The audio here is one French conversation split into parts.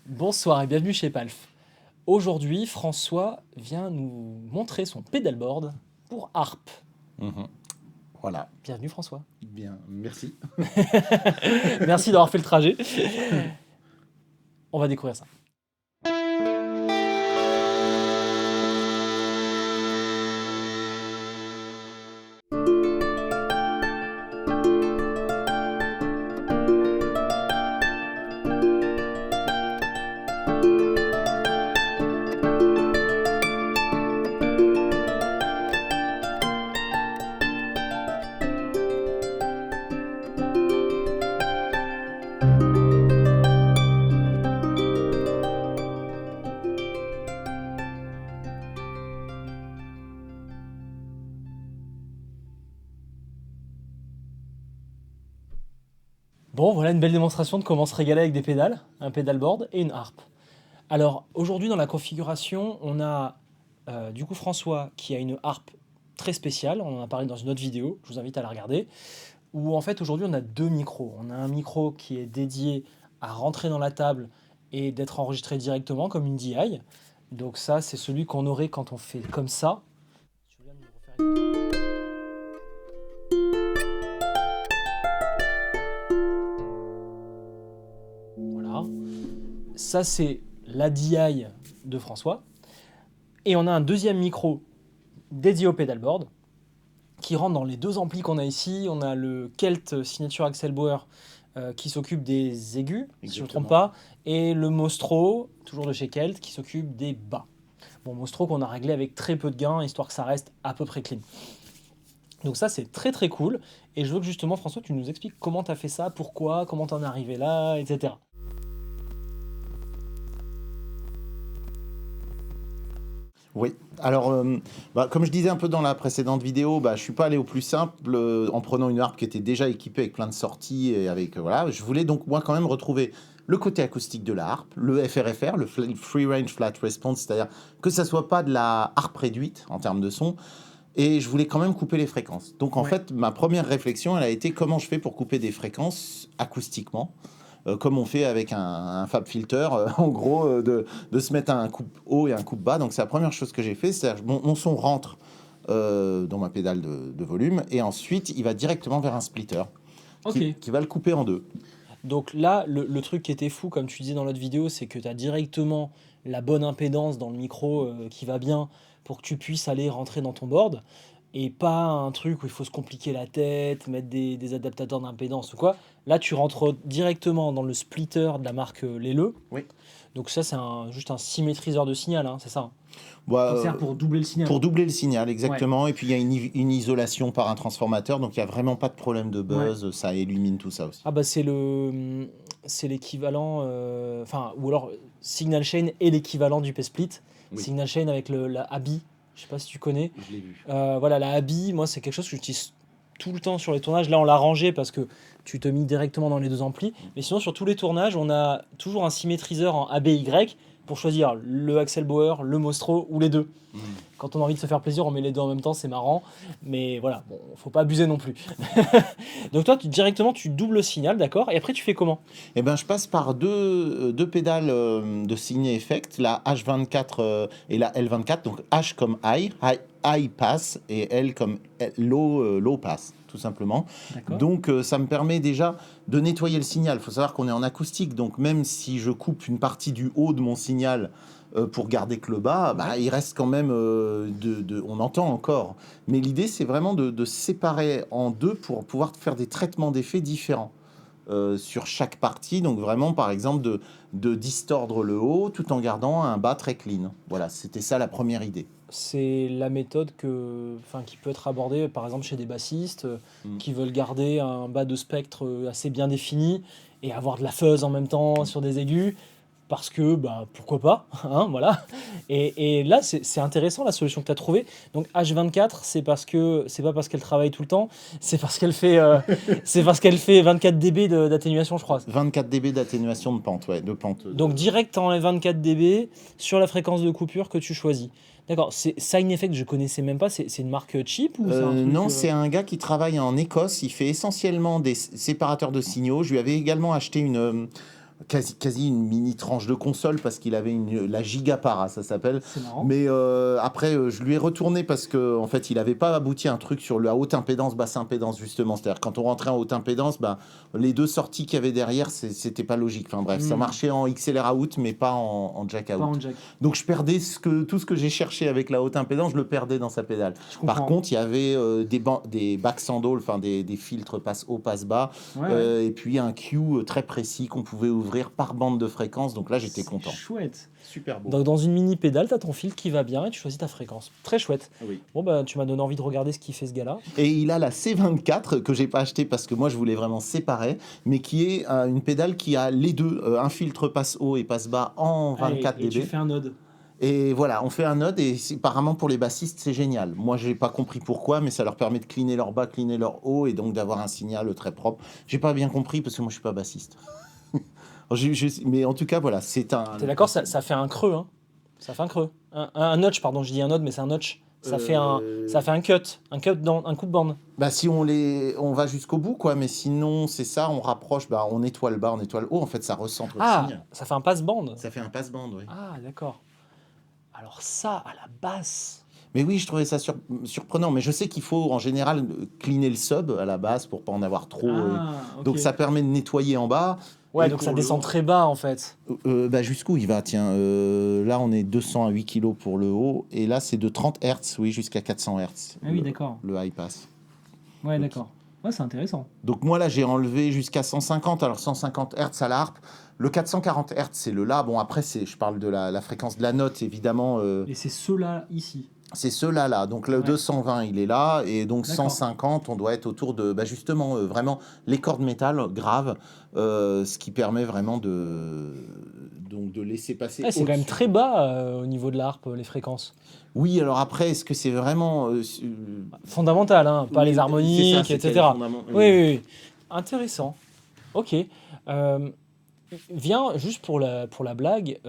Bonsoir et bienvenue chez Palf. Aujourd'hui, François vient nous montrer son pédalboard pour harpe. Mhm. Voilà, Bienvenue François. bien, merci. Merci d'avoir fait le trajet. On va découvrir ça. Bon, voilà une belle démonstration de comment se régaler avec des pédales, un pédalboard et une harpe. Alors aujourd'hui dans la configuration, on a du coup François qui a une harpe très spéciale, on en a parlé dans une autre vidéo, je vous invite à la regarder, où en fait aujourd'hui on a deux micros. On a un micro qui est dédié à rentrer dans la table et d'être enregistré directement comme une DI. Donc ça c'est celui qu'on aurait quand on fait comme ça. Je viens de me refaire écouter. Voilà. Ça c'est la DI de François. Et on a un deuxième micro dédié au pedalboard qui rentre dans les deux amplis qu'on a ici. On a le Kelt Signature Axel Bauer qui s'occupe des aigus, si je ne me trompe pas, et le Mostro, toujours de chez Kelt, qui s'occupe des bas. Bon, Mostro qu'on a réglé avec très peu de gains, histoire que ça reste à peu près clean. Donc ça, c'est très très cool. Et je veux que justement, François, tu nous expliques comment tu as fait ça, pourquoi, comment tu en es arrivé là, etc. Oui, alors, comme je disais un peu dans la précédente vidéo, je ne suis pas allé au plus simple en prenant une harpe qui était déjà équipée avec plein de sorties et avec, voilà. Je voulais donc moi quand même retrouver le côté acoustique de la harpe, le FRFR, le Free Range Flat Response, c'est-à-dire que ça soit pas de la harpe réduite en termes de son, et je voulais quand même couper les fréquences. Donc en fait, ma première réflexion, elle a été comment je fais pour couper des fréquences acoustiquement, comme on fait avec un Fab Filter, en gros, de se mettre un coupe haut et un coupe bas. Donc c'est la première chose que j'ai fait, c'est mon son rentre dans ma pédale de volume, et ensuite il va directement vers un splitter qui va le couper en deux. Donc là, le truc qui était fou, comme tu disais dans l'autre vidéo, c'est que tu as directement la bonne impédance dans le micro qui va bien pour que tu puisses aller rentrer dans ton board et pas un truc où il faut se compliquer la tête, mettre des adaptateurs d'impédance ou quoi. Là, tu rentres directement dans le splitter de la marque Leleu. Oui. Donc ça, c'est juste un symétriseur de signal, hein, c'est ça, hein. Bah, Ça sert pour doubler le signal. Pour doubler le signal, exactement. Et puis il y a une isolation par un transformateur, donc il n'y a vraiment pas de problème de buzz, ça illumine tout ça aussi. Ah bah c'est l'équivalent, enfin, ou alors Signal Chain est l'équivalent du P-Split. Oui. Signal Chain avec la ABI, je sais pas si tu connais. Je l'ai vu. Voilà, la ABI, moi c'est quelque chose que j'utilise tout le temps sur les tournages. Là on l'a rangé parce que tu te mets directement dans les deux amplis. Mais sinon sur tous les tournages, on a toujours un symétriseur en ABY pour choisir le Axel Bauer, le Mostro ou les deux. Quand on a envie de se faire plaisir, on met les deux en même temps, c'est marrant. Mais voilà, bon, faut pas abuser non plus. Donc toi, directement, tu doubles le signal, d'accord? Et après, tu fais comment? Eh ben, je passe par deux pédales de Signet Effect, la H24 et la L24. Donc H comme high pass, et L comme low pass, tout simplement. Donc ça me permet déjà de nettoyer le signal. Il faut savoir qu'on est en acoustique, donc même si je coupe une partie du haut de mon signal pour garder que le bas, il reste quand même, on entend encore. Mais l'idée, c'est vraiment de séparer en deux pour pouvoir faire des traitements d'effets différents sur chaque partie. Donc vraiment, par exemple, de distordre le haut tout en gardant un bas très clean. Voilà, c'était ça la première idée. C'est la méthode qui peut être abordée, par exemple, chez des bassistes qui veulent garder un bas de spectre assez bien défini et avoir de la fuzz en même temps sur des aigus. Parce que, pourquoi pas, hein, voilà. Et là, c'est intéressant la solution que tu as trouvée. Donc H24, c'est pas parce qu'elle travaille tout le temps, c'est parce qu'elle fait 24 dB d'atténuation, je crois. 24 dB d'atténuation de pente, ouais, de pente. Donc direct en 24 dB sur la fréquence de coupure que tu choisis. D'accord, c'est Sign Effect, je connaissais même pas, c'est une marque cheap ou c'est un truc, Non, c'est un gars qui travaille en Écosse, il fait essentiellement des séparateurs de signaux. Je lui avais également acheté quasi une mini tranche de console parce qu'il avait la Gigapara, ça s'appelle. C'est marrant. Mais après, je lui ai retourné parce qu'en fait, il n'avait pas abouti à un truc sur la haute impédance, basse impédance, justement. C'est-à-dire, quand on rentrait en haute impédance, les deux sorties qu'il y avait derrière, c'était pas logique. Enfin bref, ça marchait en XLR out, mais pas en jack out. Pas en jack. Donc, je perdais tout ce que j'ai cherché avec la haute impédance, je le perdais dans sa pédale. Par contre, il y avait des back sandals, enfin des filtres passe haut, passe bas, et puis un Q très précis qu'on pouvait ouvrir par bande de fréquence, donc là j'étais content. Chouette. Super beau. Donc dans une mini pédale, tu as ton fil qui va bien et tu choisis ta fréquence. Très chouette. Oui. Bon tu m'as donné envie de regarder ce qu'il fait ce gars-là. Et il a la C24 que j'ai pas acheté parce que moi je voulais vraiment séparer, mais qui est une pédale qui a les deux, un filtre passe haut et passe bas en 24 dB. Et tu fais un node. Et voilà, on fait un node et apparemment pour les bassistes c'est génial. Moi j'ai pas compris pourquoi, mais ça leur permet de cleaner leur bas, cleaner leur haut et donc d'avoir un signal très propre. J'ai pas bien compris parce que moi je suis pas bassiste. Mais en tout cas, voilà, c'est un... T'es d'accord, ça fait un creux, hein. Ça fait un creux. Un notch, pardon, je dis un node, mais c'est un notch. Ça fait un cut, un coup de bande. Si on va jusqu'au bout, quoi, mais sinon, c'est ça, on rapproche, on nettoie le bas, on nettoie le haut, en fait, ça recentre le signe. Ça fait un passe-bande. Ça fait un passe-bande, oui. Ah, d'accord. Alors ça, à la basse... Mais oui, je trouvais ça surprenant. Mais je sais qu'il faut en général cleaner le sub à la base pour pas en avoir trop. Okay. Donc ça permet de nettoyer en bas. Ouais, donc ça descend très bas en fait. Jusqu'où il va? Tiens, là on est 200 à 8 kg pour le haut. Et là c'est de 30 Hz, oui, jusqu'à 400 Hz. Ah oui, d'accord. Le high pass. Ouais, d'accord. Ouais, c'est intéressant. Donc moi là j'ai enlevé jusqu'à 150. Alors 150 Hz à la harpe. Le 440 Hz c'est le La. Bon après je parle de la fréquence de la note évidemment. Et c'est ceux-là ici. C'est ceux-là, là. Donc le 220, il est là. Et donc 150, on doit être autour de, justement, vraiment, les cordes métal graves, ce qui permet vraiment de laisser passer... c'est quand même très bas au niveau de la harpe, les fréquences. Oui, alors après, est-ce que c'est vraiment... fondamental, hein, pas les harmoniques, etc. Oui. Intéressant. Ok. Viens, juste pour la blague,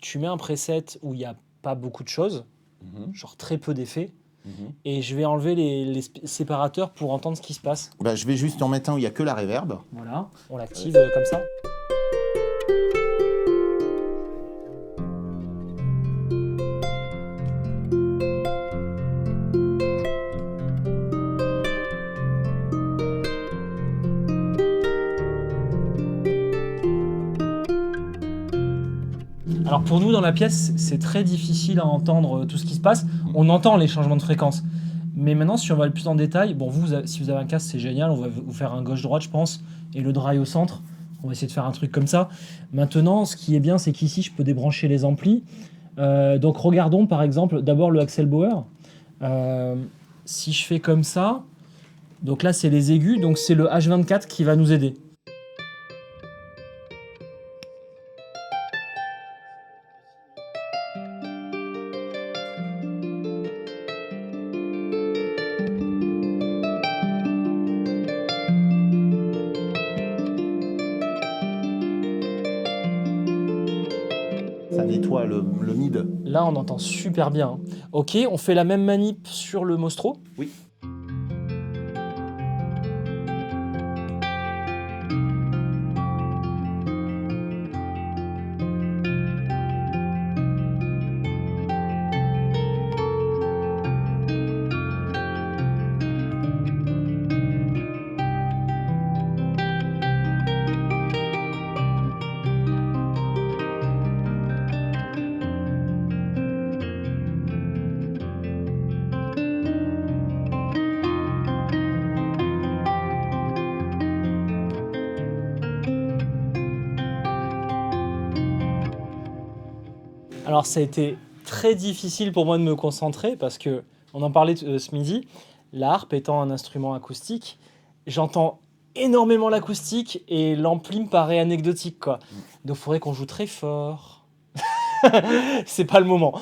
tu mets un preset où il n'y a pas beaucoup de choses, genre très peu d'effets, et je vais enlever les séparateurs pour entendre ce qui se passe. Je vais juste en mettre un où il n'y a que la reverb. Voilà, on l'active comme ça. Alors pour nous dans la pièce, c'est très difficile à entendre tout ce qui se passe. On entend les changements de fréquence. Mais maintenant, si on va aller plus en détail, bon, si vous avez un casque, c'est génial. On va vous faire un gauche-droite, je pense, et le dry au centre. On va essayer de faire un truc comme ça. Maintenant, ce qui est bien, c'est qu'ici, je peux débrancher les amplis. Donc regardons par exemple d'abord le Axel Bauer. Si je fais comme ça, donc là c'est les aigus, donc c'est le H24 qui va nous aider. Ça nettoie le mid. Là, on entend super bien. Ok, on fait la même manip sur le Mostro. Oui. Alors ça a été très difficile pour moi de me concentrer parce que, on en parlait ce midi, la harpe étant un instrument acoustique, j'entends énormément l'acoustique et l'ampli me paraît anecdotique, quoi. Donc il faudrait qu'on joue très fort. C'est pas le moment.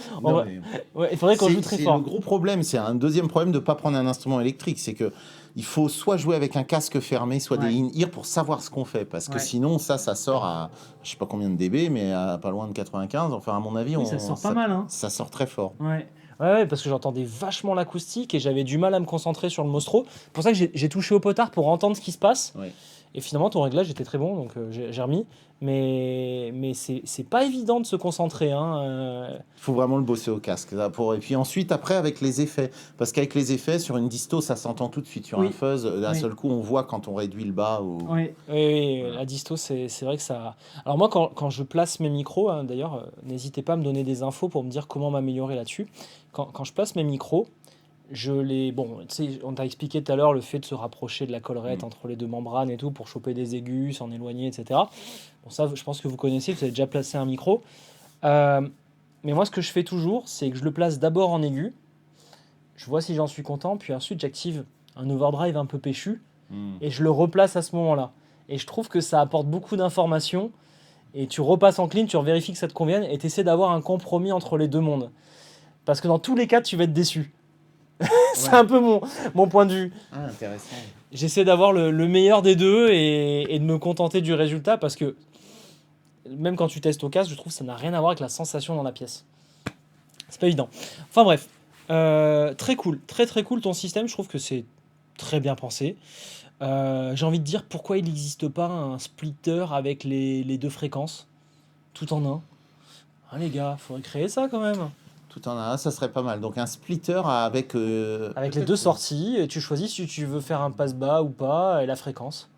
Il faudrait qu'on joue très fort. Le gros problème, c'est un deuxième problème de ne pas prendre un instrument électrique, c'est que il faut soit jouer avec un casque fermé, soit des in-ear pour savoir ce qu'on fait, parce que sinon ça sort à je sais pas combien de dB, mais à pas loin de 95. Enfin à mon avis, ça sort pas mal, hein. Ça sort très fort. Ouais, parce que j'entendais vachement l'acoustique et j'avais du mal à me concentrer sur le Mostro. C'est pour ça que j'ai touché au potard pour entendre ce qui se passe. Et finalement, ton réglage était très bon, donc j'ai remis. Mais c'est pas évident de se concentrer. Hein. Il faut vraiment le bosser au casque. Là, et puis ensuite, après, avec les effets. Parce qu'avec les effets, sur une disto, ça s'entend tout de suite. Sur un Oui, fuzz, d'un oui. seul coup, on voit quand on réduit le bas. Ou... Oui, oui, Voilà. la disto, c'est vrai que ça. Alors, moi, quand je place mes micros, hein, d'ailleurs, n'hésitez pas à me donner des infos pour me dire comment m'améliorer là-dessus. Quand je place mes micros, je les. Bon, tu sais, on t'a expliqué tout à l'heure le fait de se rapprocher de la collerette Mm. entre les deux membranes et tout pour choper des aigus, s'en éloigner, etc. Bon, ça, je pense que vous connaissez, vous avez déjà placé un micro. Euh, mais moi, ce que je fais toujours, c'est que je le place d'abord en aigu, je vois si j'en suis content, puis ensuite j'active un overdrive un peu péchu Mm. et je le replace à ce moment-là. Et je trouve que ça apporte beaucoup d'informations. Et tu repasses en clean, tu vérifies que ça te convienne et tu essaies d'avoir un compromis entre les deux mondes. Parce que dans tous les cas, tu vas être déçu. C'est Ouais. un peu mon point de vue. Ah, intéressant. J'essaie d'avoir le meilleur des deux et de me contenter du résultat parce que même quand tu testes au casque, je trouve que ça n'a rien à voir avec la sensation dans la pièce. C'est pas évident. Enfin bref, très cool, très très cool ton système. Je trouve que c'est très bien pensé. J'ai envie de dire pourquoi il n'existe pas un splitter avec les deux fréquences, tout en un. Ah les gars, faudrait créer ça quand même. Tout en un, ça serait pas mal. Donc un splitter avec... Avec les deux sorties, et tu choisis si tu veux faire un passe bas ou pas, et la fréquence.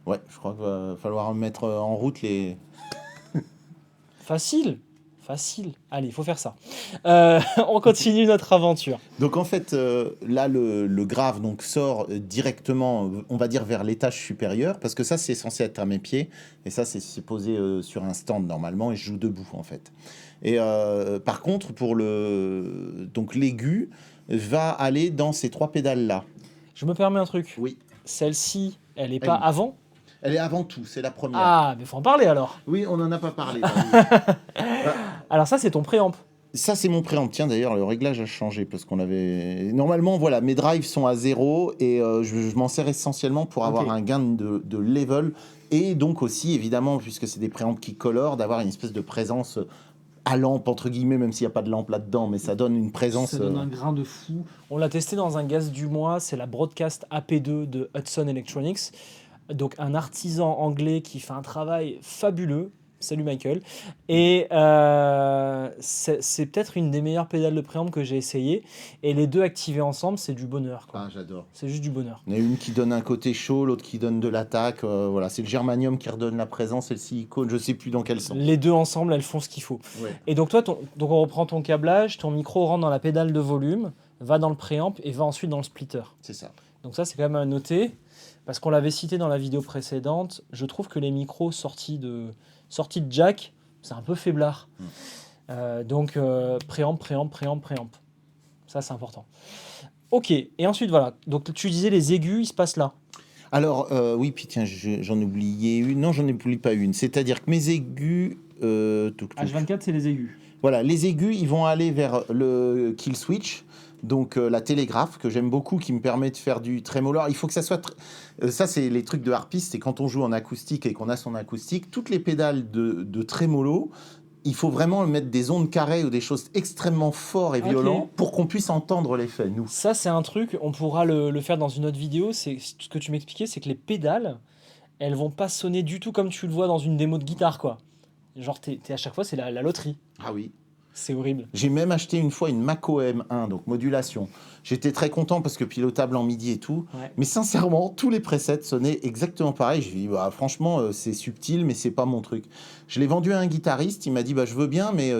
Ouais, je crois qu'il va falloir mettre en route les... Facile, facile. Allez, il faut faire ça. On continue notre aventure. Donc en fait, là, le grave donc, sort directement, on va dire, vers l'étage supérieur, parce que ça, c'est censé être à mes pieds, et ça, c'est posé sur un stand normalement, et je joue debout, en fait. Et par contre, pour le... Donc l'aigu va aller dans ces trois pédales-là. Je me permets un truc. Oui. Celle-ci, elle est Ah pas oui. avant? Elle est avant tout, c'est la première. Ah, mais faut en parler alors. Oui, on n'en a pas parlé. Là, oui. Bah, Alors ça, c'est ton préamp. ça, c'est mon préamp. Tiens, d'ailleurs, le réglage a changé parce qu'on avait. Normalement, voilà, mes drives sont à 0 et je m'en sers essentiellement pour avoir Ok. un gain de level et donc aussi, évidemment, puisque c'est des préamps qui colorent, d'avoir une espèce de présence à lampe, entre guillemets, même s'il n'y a pas de lampe là-dedans, mais ça donne une présence. Ça donne un grain de fou. On l'a testé dans un gaz du mois, c'est la Broadcast AP2 de Hudson Electronics. Donc un artisan anglais qui fait un travail fabuleux. Salut Michael. Et c'est peut-être une des meilleures pédales de préamp que j'ai essayé. Et les deux activés ensemble, c'est du bonheur, quoi. Ah, j'adore. C'est juste du bonheur. Il y en a une qui donne un côté chaud, l'autre qui donne de l'attaque. Voilà, c'est le germanium qui redonne la présence et le silicone, je sais plus dans quel sens. Les deux ensemble, elles font ce qu'il faut. Ouais. Et donc toi, donc on reprend ton câblage, ton micro rentre dans la pédale de volume, va dans le préamp et va ensuite dans le splitter. C'est ça. Donc ça, c'est quand même à noter, parce qu'on l'avait cité dans la vidéo précédente, je trouve que les micros sortis de jack, c'est un peu faiblard. Donc préamp. Ça, c'est important. Ok, et ensuite, voilà. Donc tu disais les aigus, il se passe là. Alors, oui, puis tiens, j'en oubliais une. Non, j'en oublie pas une. C'est-à-dire que mes aigus... H24, c'est les aigus. Voilà, les aigus, ils vont aller vers le kill switch, donc la télégraphe, que j'aime beaucoup, qui me permet de faire du trémolo. Alors, il faut que ça soit... ça, c'est les trucs de harpiste, c'est quand on joue en acoustique et qu'on a son acoustique, toutes les pédales de trémolo, il faut vraiment mettre des ondes carrées ou des choses extrêmement fortes et Ok. violentes pour qu'on puisse entendre l'effet, nous. Ça, c'est un truc, on pourra le faire dans une autre vidéo. C'est ce que tu m'expliquais, c'est que les pédales, elles vont pas sonner du tout comme tu le vois dans une démo de guitare, quoi. Genre, à chaque fois, c'est la loterie. Ah oui. C'est horrible. J'ai même acheté une fois une Mako M1, donc modulation. J'étais très content parce que pilotable en MIDI et tout. Ouais. Mais sincèrement, tous les presets sonnaient exactement pareil. Je lui ai dit, bah, franchement, c'est subtil, mais c'est pas mon truc. Je l'ai vendu à un guitariste. Il m'a dit, bah, je veux bien, mais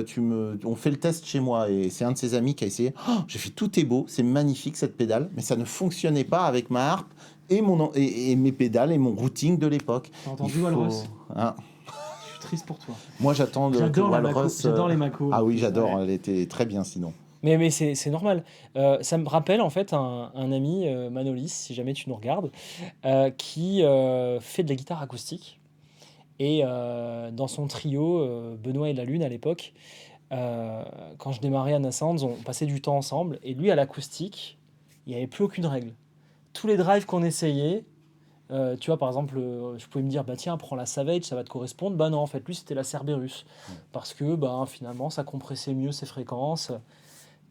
on fait le test chez moi. Et c'est un de ses amis qui a essayé. Oh, j'ai fait, tout est beau, c'est magnifique cette pédale, mais ça ne fonctionnait pas avec ma harpe et mes pédales et mon routing de l'époque. T'as entendu Il faut- Walrus? Hein. Je suis triste pour toi. Moi, j'attends que J'adore la Mako, Walrus. j'adore les Mako. Ah oui, j'adore. Ouais. Elle était très bien sinon. Mais c'est normal. Ça me rappelle en fait un ami, Manolis, si jamais tu nous regardes, qui fait de la guitare acoustique. Et dans son trio, Benoît et la Lune à l'époque, quand je démarrais Anna Sounds, on passait du temps ensemble. Et lui, à l'acoustique, il n'y avait plus aucune règle. Tous les drives qu'on essayait, tu vois, par exemple, je pouvais me dire, bah tiens, prends la Savage, ça va te correspondre. Bah non, en fait, lui, c'était la Cerberus. Parce que, bah, finalement, ça compressait mieux ses fréquences.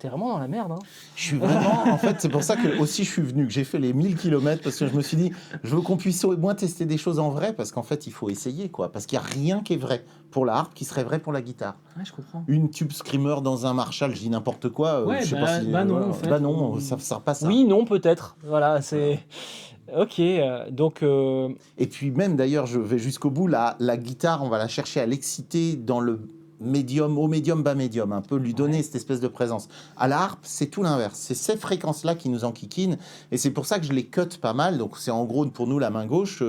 T'es vraiment dans la merde. Hein. Je suis vraiment, en fait, c'est pour ça que aussi je suis venu, que j'ai fait les 1000 km, parce que je me suis dit, je veux qu'on puisse au moins tester des choses en vrai, parce qu'en fait, il faut essayer, quoi. Parce qu'il n'y a rien qui est vrai pour la harpe qui serait vrai pour la guitare. Ouais, je comprends. Une tube screamer dans un Marshall, je dis n'importe quoi. Ouais, je sais pas si, non, en fait. bah non, ça ne sert pas ça. Oui, non, peut-être. Voilà, c'est... Ok, donc... Et puis même, d'ailleurs, je vais jusqu'au bout, la guitare, on va la chercher à l'exciter dans le médium, haut médium, bas médium, un peu lui donner cette espèce de présence. À la harpe, c'est tout l'inverse. C'est ces fréquences-là qui nous enquiquinent, et c'est pour ça que je les cut pas mal. Donc c'est en gros, pour nous, la main gauche,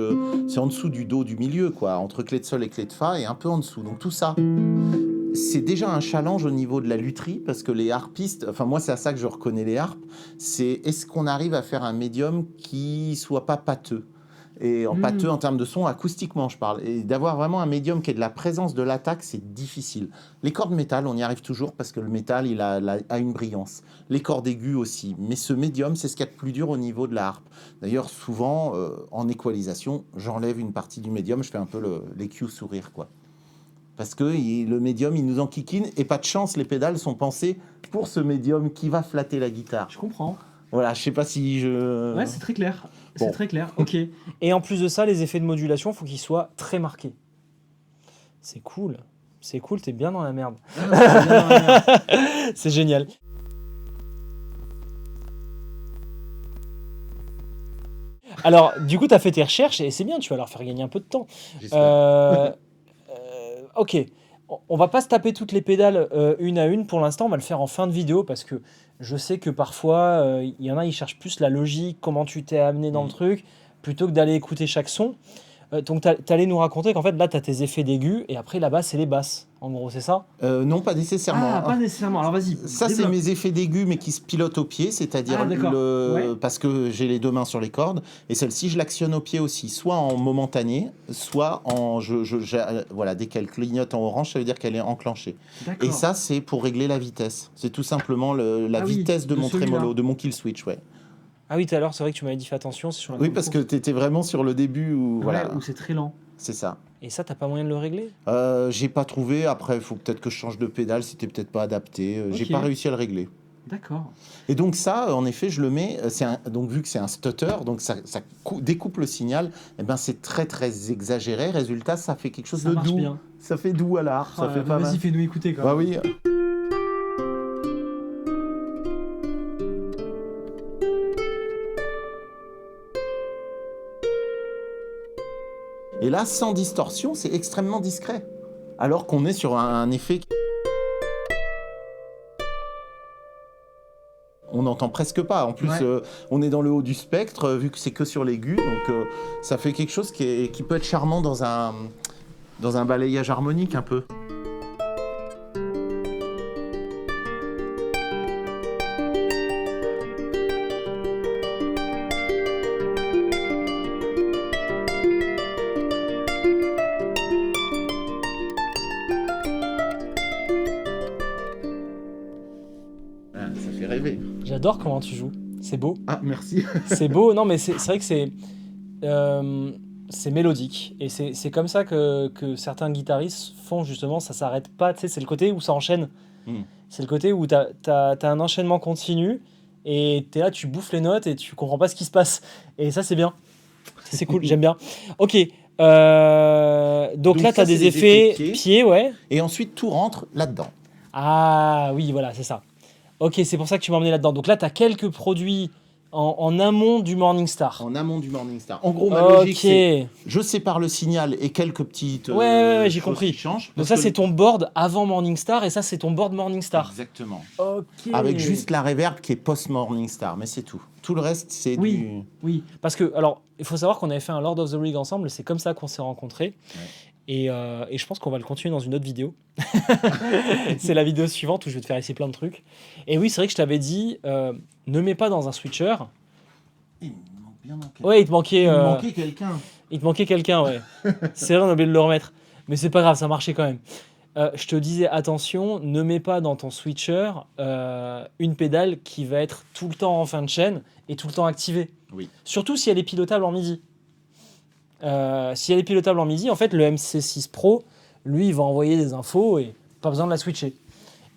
c'est en dessous du do du milieu, quoi, entre clé de sol et clé de fa, et un peu en dessous. Donc tout ça, c'est déjà un challenge au niveau de la lutherie, parce que les harpistes, enfin moi c'est à ça que je reconnais les harpes, c'est est-ce qu'on arrive à faire un médium qui soit pas pâteux, et en pâteux en termes de son, acoustiquement je parle, et d'avoir vraiment un médium qui ait de la présence de l'attaque, c'est difficile. Les cordes métal, on y arrive toujours parce que le métal il a une brillance, les cordes aiguës aussi, mais ce médium c'est ce qu'il y a de plus dur au niveau de la harpe. D'ailleurs souvent en équalisation, j'enlève une partie du médium, je fais un peu l'EQ sourire, quoi. Parce que le médium, il nous enquiquine, et pas de chance, les pédales sont pensées pour ce médium qui va flatter la guitare. Je comprends. Voilà, je sais pas si je... Ouais, c'est très clair. Bon. C'est très clair, ok. Et en plus de ça, les effets de modulation, il faut qu'ils soient très marqués. C'est cool. C'est cool, t'es bien dans la merde. C'est génial. Alors, du coup, t'as fait tes recherches, et c'est bien, tu vas leur faire gagner un peu de temps. Ok, on va pas se taper toutes les pédales une à une pour l'instant, on va le faire en fin de vidéo parce que je sais que parfois il y en a, ils cherchent plus la logique, comment tu t'es amené dans le truc, plutôt que d'aller écouter chaque son. Donc t'allais nous raconter qu'en fait là t'as tes effets d'aigus et après là-bas c'est les basses, en gros c'est ça? Non, pas nécessairement. Ah, pas nécessairement, alors vas-y. Ça c'est mes effets d'aigus mais qui se pilotent au pied, c'est-à-dire parce que j'ai les deux mains sur les cordes, et celle-ci je l'actionne au pied aussi, soit en momentané, soit en... voilà, dès qu'elle clignote en orange, ça veut dire qu'elle est enclenchée. Et ça c'est pour régler la vitesse, c'est tout simplement la vitesse de mon trémolo, de mon kill switch, ouais. Ah oui, tout à l'heure, c'est vrai que tu m'avais dit fais attention. Oui, parce que tu étais vraiment sur le début où, voilà. Où c'est très lent. C'est ça. Et ça, t'as pas moyen de le régler? J'ai pas trouvé. Après, il faut peut-être que je change de pédale. C'était peut-être pas adapté. J'ai pas réussi à le régler. D'accord. Et donc ça, en effet, je le mets. Donc vu que c'est un stutter, donc ça découpe le signal. Et ben c'est très très exagéré. Résultat, ça fait quelque chose de doux. Bien. Ça fait doux à l'art. Ça fait pas mal. Vas-y, fais-nous écouter quand même. Bah oui. Et là, sans distorsion, c'est extrêmement discret. Alors qu'on est sur un effet... On n'entend presque pas. En plus, on est dans le haut du spectre, vu que c'est que sur l'aigu. Donc, ça fait quelque chose qui peut être charmant dans un balayage harmonique un peu. J'adore comment tu joues, c'est beau. Ah, merci. C'est beau, non mais c'est vrai que c'est mélodique. Et c'est comme ça que certains guitaristes font justement, ça s'arrête pas, tu sais, c'est le côté où ça enchaîne. C'est le côté où t'as un enchaînement continu, et t'es là, tu bouffes les notes et tu comprends pas ce qui se passe. Et ça c'est bien, c'est cool, j'aime bien. Ok, donc là t'as des effets pieds, ouais. Et ensuite tout rentre là-dedans. Ah oui, voilà, c'est ça. Ok, c'est pour ça que tu m'as emmené là-dedans. Donc là, tu as quelques produits en amont du Morningstar. En amont du Morningstar. En gros, ma logique, c'est je sépare le signal et quelques petites ouais, j'ai compris. Qui changent. Donc ça, c'est ton board avant Morningstar, et ça, c'est ton board Morningstar. Exactement. Ok. Avec juste la reverb qui est post-Morningstar, mais c'est tout. Tout le reste, c'est du... Oui, parce que, alors, il faut savoir qu'on avait fait un Lord of the Rig ensemble, c'est comme ça qu'on s'est rencontrés. Ouais. Et je pense qu'on va le continuer dans une autre vidéo. C'est la vidéo suivante où je vais te faire essayer plein de trucs. Et oui, c'est vrai que je t'avais dit, ne mets pas dans un switcher. Il me manque bien quelqu'un. Ouais, il te manquait quelqu'un. Il te manquait quelqu'un, ouais. C'est vrai, on a oublié de le remettre. Mais c'est pas grave, ça marchait quand même. Je te disais, attention, ne mets pas dans ton switcher une pédale qui va être tout le temps en fin de chaîne et tout le temps activée. Oui. Surtout si elle est pilotable en MIDI. Si elle est pilotable en MIDI, en fait, le MC6 Pro, lui, il va envoyer des infos et pas besoin de la switcher.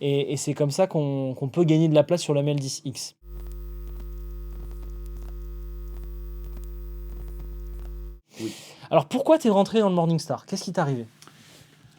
Et c'est comme ça qu'on peut gagner de la place sur la ML10X. Oui. Alors pourquoi t'es rentré dans le Morningstar? Qu'est-ce qui t'est arrivé?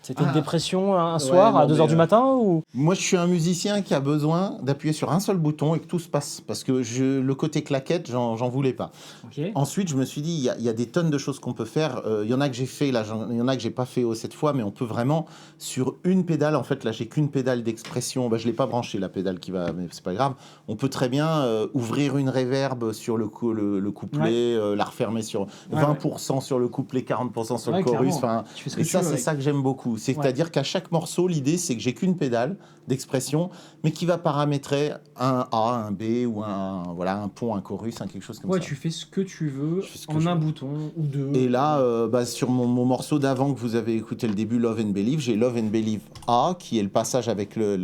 C'était une dépression un Ouais, soir à non, 2h du matin ou... Moi, je suis un musicien qui a besoin d'appuyer sur un seul bouton et que tout se passe. Parce que le côté claquette, j'en voulais pas. Ok. Ensuite, je me suis dit, il y a des tonnes de choses qu'on peut faire. Il y en a que j'ai fait, là, il y en a que j'ai pas fait cette fois, mais on peut vraiment, sur une pédale, en fait, là, j'ai qu'une pédale d'expression. Je l'ai pas branchée, la pédale qui va, mais c'est pas grave. On peut très bien ouvrir une reverb sur le couplet, la refermer sur 20% sur le couplet, 40% sur le chorus. Enfin, et ça, c'est ça que j'aime beaucoup. C'est-à-dire qu'à chaque morceau, l'idée, c'est que j'ai qu'une pédale d'expression, mais qui va paramétrer un A, un B ou un pont, un chorus, quelque chose comme ça. Tu fais ce que tu veux en un bouton ou deux. Et là, sur mon morceau d'avant que vous avez écouté le début, Love and Believe, j'ai Love and Believe A, qui est le passage avec le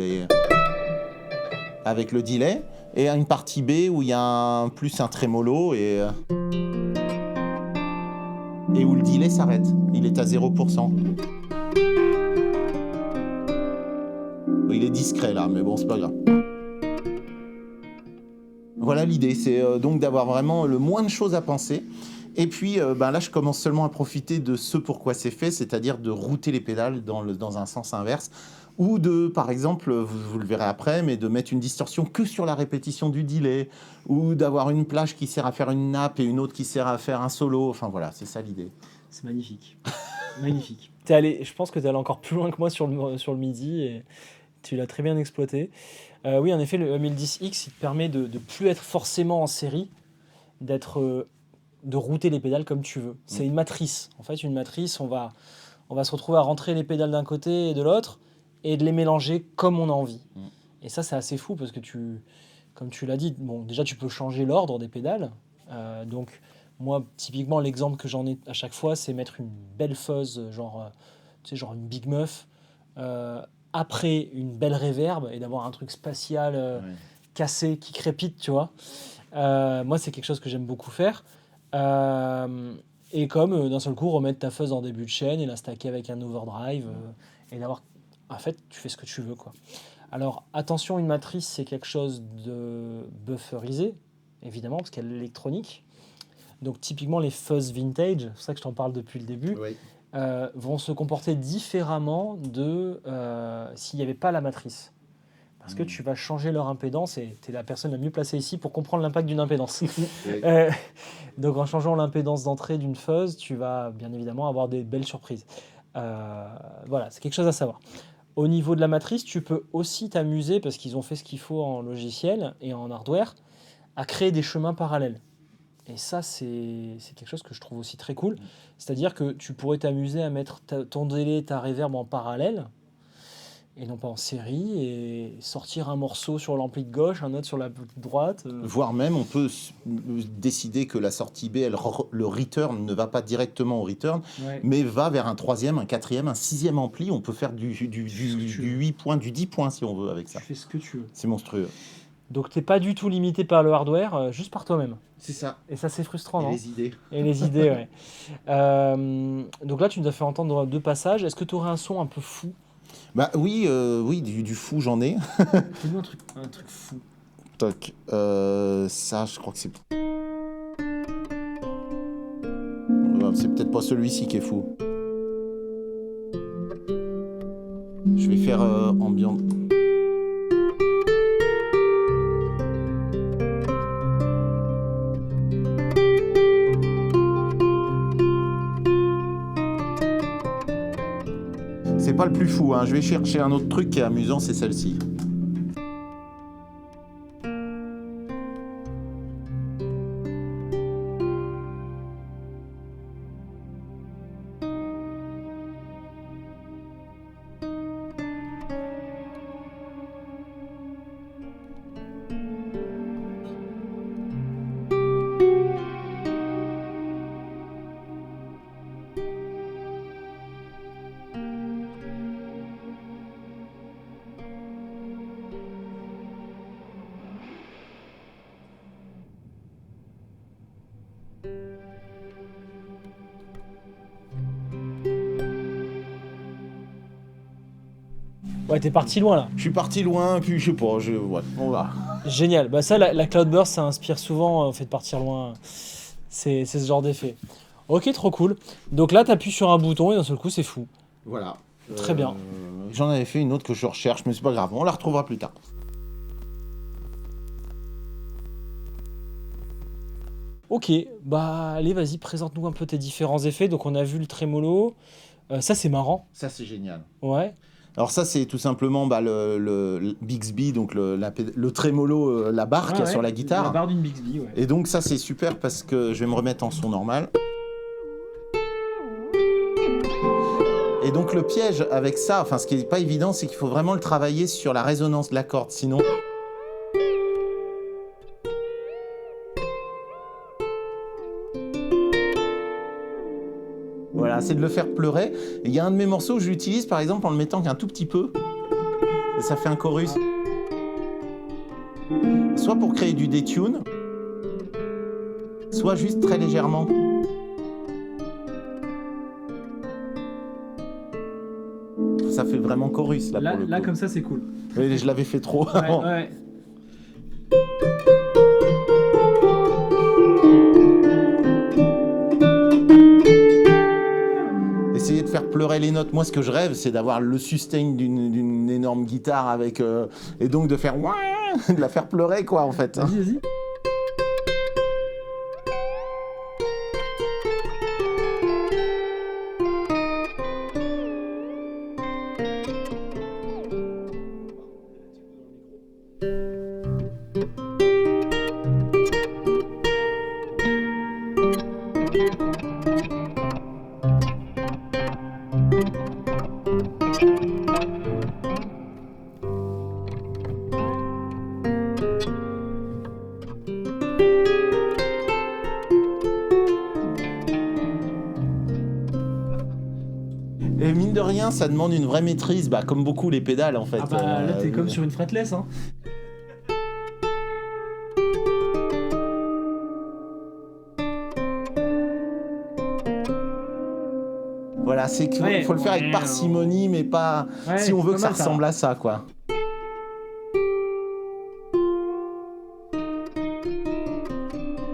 delay, et une partie B où il y a plus un trémolo et où le delay s'arrête. Il est à 0%. Il est discret là, mais bon, c'est pas grave. Voilà l'idée, c'est donc d'avoir vraiment le moins de choses à penser. Et puis là, je commence seulement à profiter de ce pourquoi c'est fait, c'est-à-dire de router les pédales dans un sens inverse, ou de, par exemple, vous le verrez après, mais de mettre une distorsion que sur la répétition du delay, ou d'avoir une plage qui sert à faire une nappe et une autre qui sert à faire un solo. Enfin voilà, c'est ça l'idée. C'est magnifique. Magnifique. Je pense que tu es allé encore plus loin que moi sur le MIDI et tu l'as très bien exploité. Oui, en effet, le 1010X, il te permet de ne plus être forcément en série, de router les pédales comme tu veux. C'est une matrice. En fait, une matrice, on va se retrouver à rentrer les pédales d'un côté et de l'autre et de les mélanger comme on a envie. Et ça, c'est assez fou parce que comme tu l'as dit, bon, déjà, tu peux changer l'ordre des pédales. Donc, moi, typiquement, l'exemple que j'en ai à chaque fois, c'est mettre une belle fuzz, genre une Big Muff, après une belle reverb et d'avoir un truc spatial cassé qui crépite, tu vois. Moi, c'est quelque chose que j'aime beaucoup faire. Et comme d'un seul coup, remettre ta fuzz en début de chaîne et la stacker avec un overdrive et d'avoir... En fait, tu fais ce que tu veux, quoi. Alors, attention, une matrice, c'est quelque chose de bufferisé, évidemment, parce qu'elle est électronique. Donc, typiquement, les fuzz vintage, c'est pour ça que je t'en parle depuis le début, vont se comporter différemment de s'il n'y avait pas la matrice. Parce que tu vas changer leur impédance et tu es la personne la mieux placée ici pour comprendre l'impact d'une impédance. Donc en changeant l'impédance d'entrée d'une fuzz, tu vas bien évidemment avoir des belles surprises. Voilà, c'est quelque chose à savoir. Au niveau de la matrice, tu peux aussi t'amuser, parce qu'ils ont fait ce qu'il faut en logiciel et en hardware, à créer des chemins parallèles. Et ça, c'est quelque chose que je trouve aussi très cool. C'est-à-dire que tu pourrais t'amuser à mettre ton délai, ta reverb en parallèle, et non pas en série, et sortir un morceau sur l'ampli de gauche, un autre sur la droite. Voire même, on peut décider que la sortie B, le return ne va pas directement au return, mais va vers un troisième, un quatrième, un sixième ampli. On peut faire du 8 points, du 10 points si on veut avec ça. Tu fais ce que tu veux. C'est monstrueux. Donc t'es pas du tout limité par le hardware, juste par toi-même. C'est ça. Et ça, c'est frustrant, non ? Les idées. Et les idées, ouais. Donc là, tu nous as fait entendre 2 passages. Est-ce que tu aurais un son un peu fou ? Oui, du fou, j'en ai. Fais-nous un truc fou. Toc. Ça, je crois que c'est... C'est peut-être pas celui-ci qui est fou. Je vais faire ambiance. C'est pas le plus fou, hein. Je vais chercher un autre truc qui est amusant, c'est celle-ci. Ouais, t'es parti loin là. Je suis parti loin, puis je sais pas, ouais, on va. Génial. Bah ça, la Cloudburst, ça inspire souvent au fait de partir loin. C'est ce genre d'effet. Ok, trop cool. Donc là, t'appuies sur un bouton et d'un seul coup, c'est fou. Voilà. Très bien. J'en avais fait une autre que je recherche, mais c'est pas grave, on la retrouvera plus tard. Ok, bah allez, vas-y, présente-nous un peu tes différents effets. Donc on a vu le trémolo. Ça, c'est marrant. Ça, c'est génial. Ouais. Alors ça, c'est tout simplement le Bixby, donc le trémolo, la barre qu'il y a sur la guitare. La barre d'une Bixby, ouais. Et donc ça, c'est super parce que je vais me remettre en son normal. Et donc le piège avec ça, enfin ce qui n'est pas évident, c'est qu'il faut vraiment le travailler sur la résonance de la corde, sinon... Voilà, c'est de le faire pleurer. Et il y a un de mes morceaux que j'utilise par exemple en le mettant qu'un tout petit peu. Et ça fait un chorus. Soit pour créer du détune, soit juste très légèrement. Ça fait vraiment chorus là pour le coup. Comme ça, c'est cool. Oui, je l'avais fait trop. Ouais. Essayer de faire pleurer les notes. Moi, ce que je rêve, c'est d'avoir le sustain d'une énorme guitare avec et donc de faire de la faire pleurer quoi en fait. Vas-y. Et mine de rien, ça demande une vraie maîtrise, bah, comme beaucoup les pédales en fait. Ah bah là, t'es comme sur une fretless, hein. Voilà, c'est qu'il Ouais. faut le faire avec parcimonie, mais pas Ouais, si on veut pas que ça mal, ça. ressemble à ça quoi.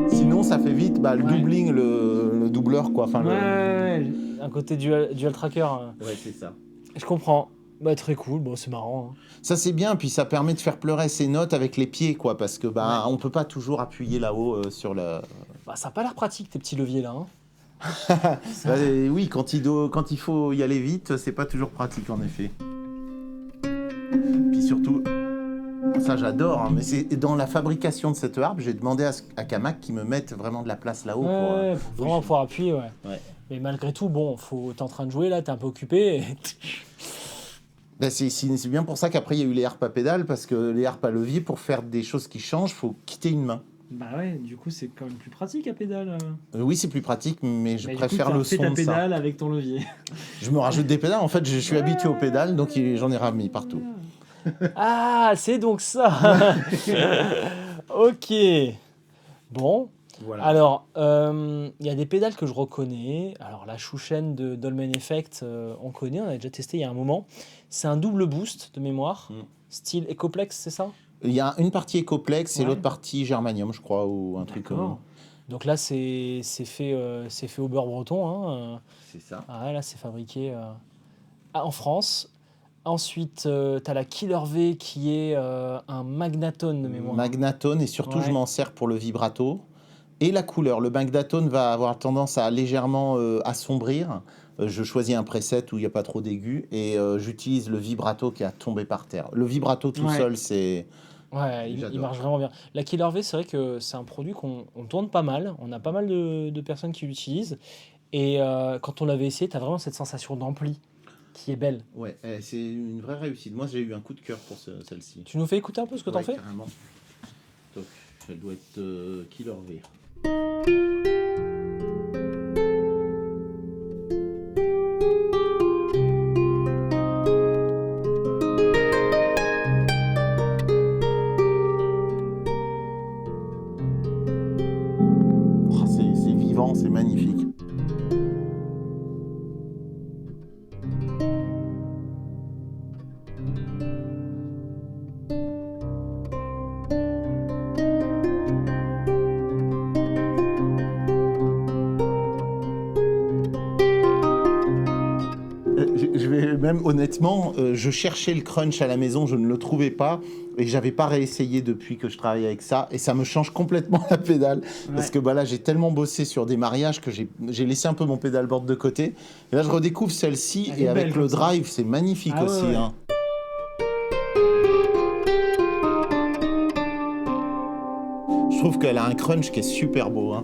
Sinon, ça fait vite le Ouais. doubling, le doubleur quoi. Enfin, Ouais, un côté dual tracker. Ouais, c'est ça. Je comprends. Bah très cool, bon c'est marrant. Hein. Ça c'est bien, puis ça permet de faire pleurer ses notes avec les pieds quoi, parce que on peut pas toujours appuyer là-haut sur le. Bah ça a pas l'air pratique tes petits leviers là. Hein. Oui, quand il faut y aller vite, c'est pas toujours pratique en effet. Puis surtout, ça j'adore, hein, mais c'est dans la fabrication de cette harpe, j'ai demandé à Kamak qu'ils me mettent vraiment de la place là-haut pour vraiment pouvoir appuyer, ouais. Mais malgré tout, bon, t'es en train de jouer là, t'es un peu occupé. Et... c'est bien pour ça qu'après il y a eu les harpes à pédales, parce que les harpes à levier, pour faire des choses qui changent, faut quitter une main. Bah ouais, du coup c'est quand même plus pratique à pédale. Oui, c'est plus pratique, mais je préfère du coup, le son de ça. ta pédale avec ton levier. Je me rajoute des pédales, en fait je suis habitué aux pédales, donc j'en ai ramené partout. Ah, c'est donc ça. Ok. Bon. Voilà. Alors, il y a des pédales que je reconnais. Alors, la Shuchen de Dolmen Effect, on connaît, on a déjà testé il y a un moment. C'est un double boost de mémoire, style Ecoplex, c'est ça? Il y a une partie Ecoplex et l'autre partie Germanium, je crois, ou un truc comme... Donc là, c'est fait au beurre breton. Hein. C'est ça. Ah ouais, là, c'est fabriqué en France. Ensuite, tu as la Killer V qui est un magnatone de mémoire. Magnatone, et surtout, je m'en sers pour le vibrato. Et la couleur. Le magnatone va avoir tendance à légèrement assombrir. Je choisis un preset où il n'y a pas trop d'aigus. Et j'utilise le vibrato qui a tombé par terre. Le vibrato tout seul, c'est... Ouais, il marche vraiment bien. La Killer V, c'est vrai que c'est un produit qu'on tourne pas mal. On a pas mal de personnes qui l'utilisent. Et quand on l'avait essayé, tu as vraiment cette sensation d'ampli qui est belle. Ouais, c'est une vraie réussite. Moi, j'ai eu un coup de cœur pour celle-ci. Tu nous fais écouter un peu ce que t'en fais ? Carrément. Donc, elle doit être Killer V. C'est vivant, c'est magnifique. même honnêtement, je cherchais le crunch à la maison, je ne le trouvais pas. Et j'avais pas réessayé depuis que je travaille avec ça. Et ça me change complètement la pédale. Parce que là, j'ai tellement bossé sur des mariages que j'ai laissé un peu mon pédalboard de côté. Et là, je redécouvre celle-ci. Et avec le drive, c'est magnifique aussi. Ouais. Hein. Je trouve qu'elle a un crunch qui est super beau. Hein.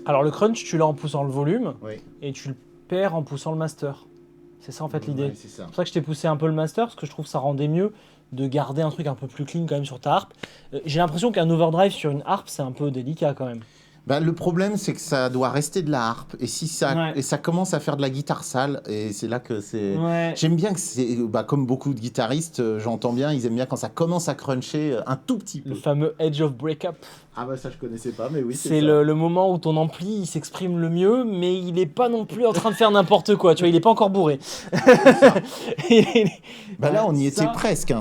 Alors le crunch, tu l'as en poussant le volume Oui. et tu le perds en poussant le master. C'est ça en fait l'idée. Ouais, c'est ça. C'est pour ça que je t'ai poussé un peu le master, parce que je trouve que ça rendait mieux de garder un truc un peu plus clean quand même sur ta harpe. J'ai l'impression qu'un overdrive sur une harpe, c'est un peu délicat quand même. Le problème, c'est que ça doit rester de la harpe. Et si ça, Ouais. ça commence à faire de la guitare sale, et c'est là que c'est... Ouais. J'aime bien que c'est... comme beaucoup de guitaristes, j'entends bien, ils aiment bien quand ça commence à cruncher un tout petit peu. Le fameux edge of breakup. Ah ça je connaissais pas, mais oui, C'est ça. le moment où ton ampli il s'exprime le mieux, mais il est pas non plus en train de faire n'importe quoi. Tu vois, il est pas encore bourré. Là, on y Ça- était presque. Hein.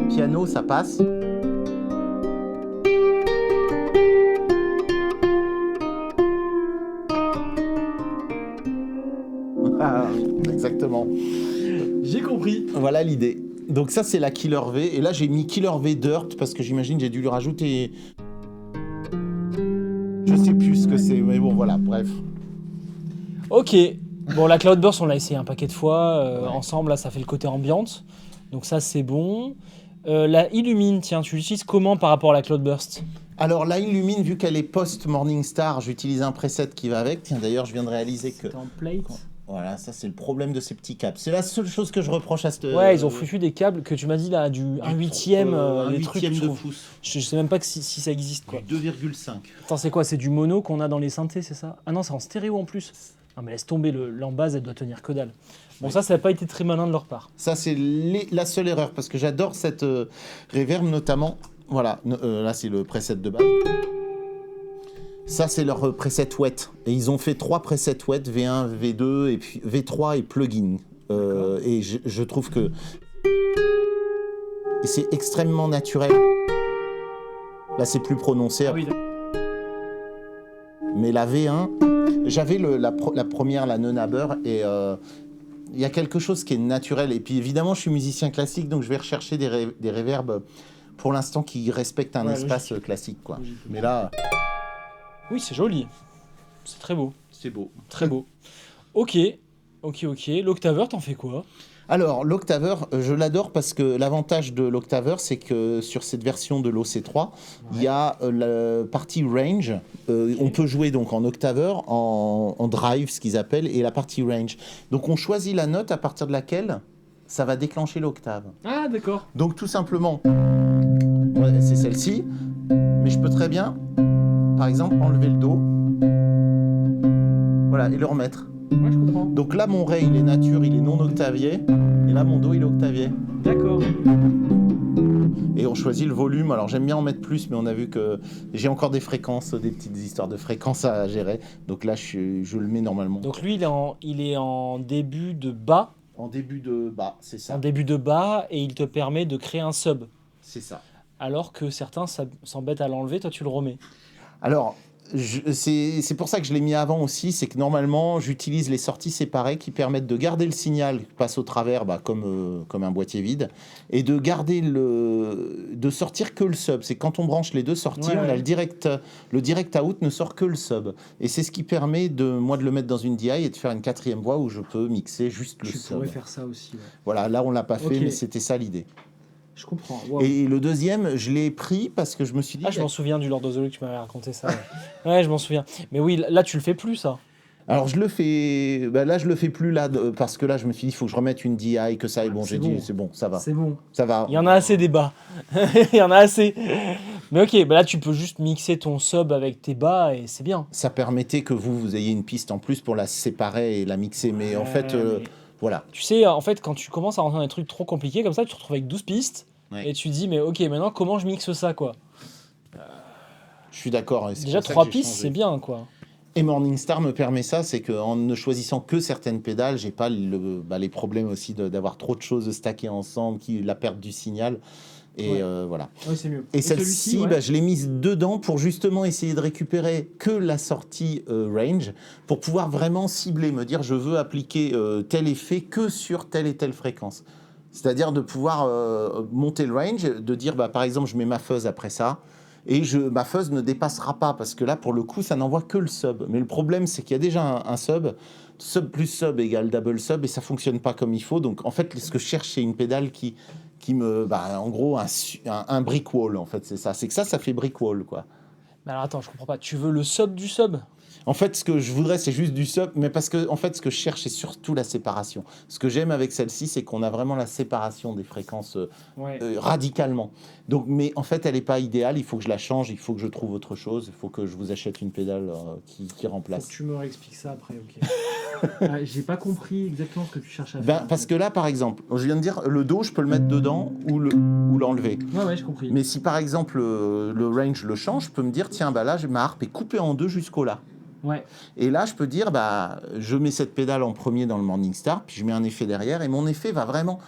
Piano, ça passe. Ah, exactement. J'ai compris. Voilà l'idée. Donc ça, c'est la Killer V. Et là, j'ai mis Killer V Dirt parce que j'imagine j'ai dû lui rajouter... Je sais plus ce que c'est, mais bon, voilà, bref. Ok. Bon, la Cloudburst, on l'a essayé un paquet de fois. Ouais. Ensemble, là, ça fait le côté ambiante. Donc ça, c'est bon. La Illumine, tiens, tu l'utilises comment par rapport à la Cloudburst? Alors, la Illumine, vu qu'elle est post-Morningstar, j'utilise un preset qui va avec. Tiens, d'ailleurs, je viens de réaliser que... Template. Voilà, ça, c'est le problème de ces petits câbles. C'est la seule chose que je reproche à cette... Ouais, ils ont foutu des câbles que tu m'as dit là, un huitième, un des huitième trucs. de pouce. Je sais même pas que si ça existe quoi. 2,5. Attends, c'est quoi? C'est du mono qu'on a dans les synthés, c'est ça? Ah non, c'est en stéréo en plus. Non, mais laisse tomber, l'embase, elle doit tenir que dalle. Bon, Oui. ça n'a pas été très malin de leur part. Ça, c'est la seule erreur, parce que j'adore cette reverb, notamment. Voilà, là, c'est le preset de base. Ça, c'est leur preset wet. Et ils ont fait 3 presets wet, V1, V2, et puis V3 et plugin. Et je trouve que c'est extrêmement naturel. Là, c'est plus prononcé. oui, Mais la V1, j'avais la première, la Nenaber, et il y a quelque chose qui est naturel. Et puis évidemment, je suis musicien classique, donc je vais rechercher des reverbs pour l'instant qui respectent un espace classique, quoi. Logique. Mais là, oui, c'est joli. C'est très beau. c'est beau. Très beau. Ok. L'Octaver, t'en fais quoi? Alors, l'Octaver, je l'adore parce que l'avantage de l'Octaver, c'est que sur cette version de l'OC3, il y a la partie range. On peut jouer donc en Octaver, en drive, ce qu'ils appellent, et la partie range. Donc, on choisit la note à partir de laquelle ça va déclencher l'octave. Ah, d'accord. Donc, tout simplement, c'est celle-ci, mais je peux très bien, par exemple, enlever le Do, voilà, et le remettre. Ouais, je comprends. Donc là, mon Ré, il est nature, il est non octavier. Et là, mon Do, il est octavier. D'accord. Et on choisit le volume. Alors, j'aime bien en mettre plus, mais on a vu que j'ai encore des fréquences, des petites histoires de fréquences à gérer. Donc là, je le mets normalement. Donc lui, il est en début de bas. En début de bas, c'est ça. En début de bas, et il te permet de créer un sub. C'est ça. Alors que certains s'embêtent à l'enlever, toi tu le remets. Alors, c'est pour ça que je l'ai mis avant aussi, c'est que normalement, j'utilise les sorties séparées qui permettent de garder le signal qui passe au travers, comme un boîtier vide, et de garder de sortir que le sub. C'est quand on branche les deux sorties, Ouais, on a ouais. le direct out ne sort que le sub. Et c'est ce qui permet moi de le mettre dans une DI et de faire une 4e voix où je peux mixer juste le Tu sub. pourrais faire ça aussi. Ouais. Voilà, là on l'a pas fait, Ok. mais c'était ça l'idée. Je comprends. Wow. Et le deuxième, je l'ai pris parce que je me suis dit... Ah, je m'en souviens du Lord of the Loop, tu m'avais raconté ça. Ouais, ouais, je m'en souviens. Mais oui, là tu le fais plus ça. Alors je le fais, là je le fais plus là parce que là je me suis dit il faut que je remette une DI que ça et bon c'est j'ai bon. dit c'est bon ça va, C'est bon. ça va. Il y en a assez des bas. Il y en a assez. Mais ok, bah là tu peux juste mixer ton sub avec tes bas et c'est bien. Ça permettait que vous ayez une piste en plus pour la séparer et la mixer, mais en fait mais- voilà. Tu sais, en fait, quand tu commences à rentrer dans des trucs trop compliqués comme ça, tu te retrouves avec 12 pistes Ouais. et tu te dis, mais ok, maintenant comment je mixe ça quoi? Je suis d'accord. Et c'est Déjà pour ça 3 que j'ai pistes, changé. c'est bien quoi. Et Morningstar me permet ça, c'est qu'en ne choisissant que certaines pédales, j'ai pas les problèmes aussi d'avoir trop de choses stackées ensemble, la perte du signal. Et voilà. Ouais, c'est mieux. Et celle-ci, ouais. je l'ai mise dedans pour justement essayer de récupérer que la sortie range, pour pouvoir vraiment cibler, me dire je veux appliquer tel effet que sur telle et telle fréquence. C'est-à-dire de pouvoir monter le range, de dire par exemple je mets ma fuzz après ça, et ma fuzz ne dépassera pas, parce que là pour le coup ça n'envoie que le sub. Mais le problème c'est qu'il y a déjà un sub plus sub égale double sub, et ça fonctionne pas comme il faut. Donc en fait ce que je cherche c'est une pédale qui me, en gros, un brick wall, en fait, c'est ça. C'est que ça fait brick wall, quoi. Mais alors attends, je comprends pas. Tu veux le sub du sub? En fait, ce que je voudrais, c'est juste du sub, mais parce que, en fait, ce que je cherche, c'est surtout la séparation. Ce que j'aime avec celle-ci, c'est qu'on a vraiment la séparation des fréquences radicalement. Donc, mais en fait, elle n'est pas idéale. Il faut que je la change, il faut que je trouve autre chose, il faut que je vous achète une pédale qui remplace. Faut que tu me réexpliques ça après, ok. J'ai pas compris exactement ce que tu cherches à faire. Parce que là, par exemple, je viens de dire, le dos, je peux le mettre dedans ou l'enlever. Ouais, j'ai compris. Mais si par exemple le range le change, je peux me dire, tiens, là, ma harpe est coupée en deux jusqu'au là. Ouais. Et là, je peux dire, je mets cette pédale en premier dans le Morningstar, puis je mets un effet derrière, et mon effet va vraiment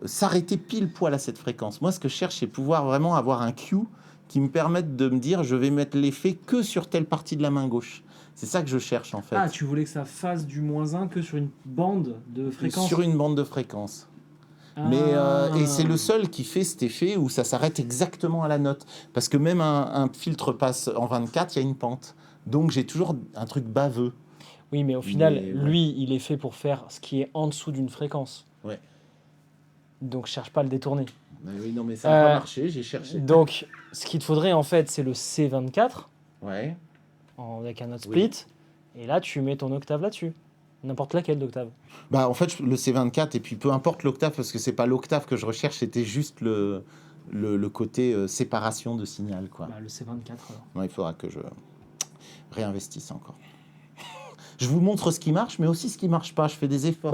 s'arrêter pile poil à cette fréquence. Moi, ce que je cherche, c'est pouvoir vraiment avoir un cue qui me permette de me dire, je vais mettre l'effet que sur telle partie de la main gauche. C'est ça que je cherche, en fait. Ah, tu voulais que ça fasse du -1 que sur une bande de fréquence? Sur une bande de fréquence. Mais, et c'est le seul qui fait cet effet où ça s'arrête exactement à la note. Parce que même un filtre passe en 24, il y a une pente. Donc j'ai toujours un truc baveux. Oui, mais au final, lui, il est fait pour faire ce qui est en dessous d'une fréquence. Ouais. Donc cherche pas à le détourner. Oui, non, mais ça n'a pas marché, j'ai cherché. Donc, ce qu'il te faudrait, en fait, c'est le C24. Ouais. Avec un note split. Oui. Et là, tu mets ton octave là-dessus. N'importe laquelle d'octave. En fait, le C24, et puis peu importe l'octave, parce que c'est pas l'octave que je recherche, c'était juste le côté séparation de signal, quoi. Le C24, alors. Non, il faudra que je réinvestisse encore. Je vous montre ce qui marche, mais aussi ce qui marche pas. Je fais des efforts.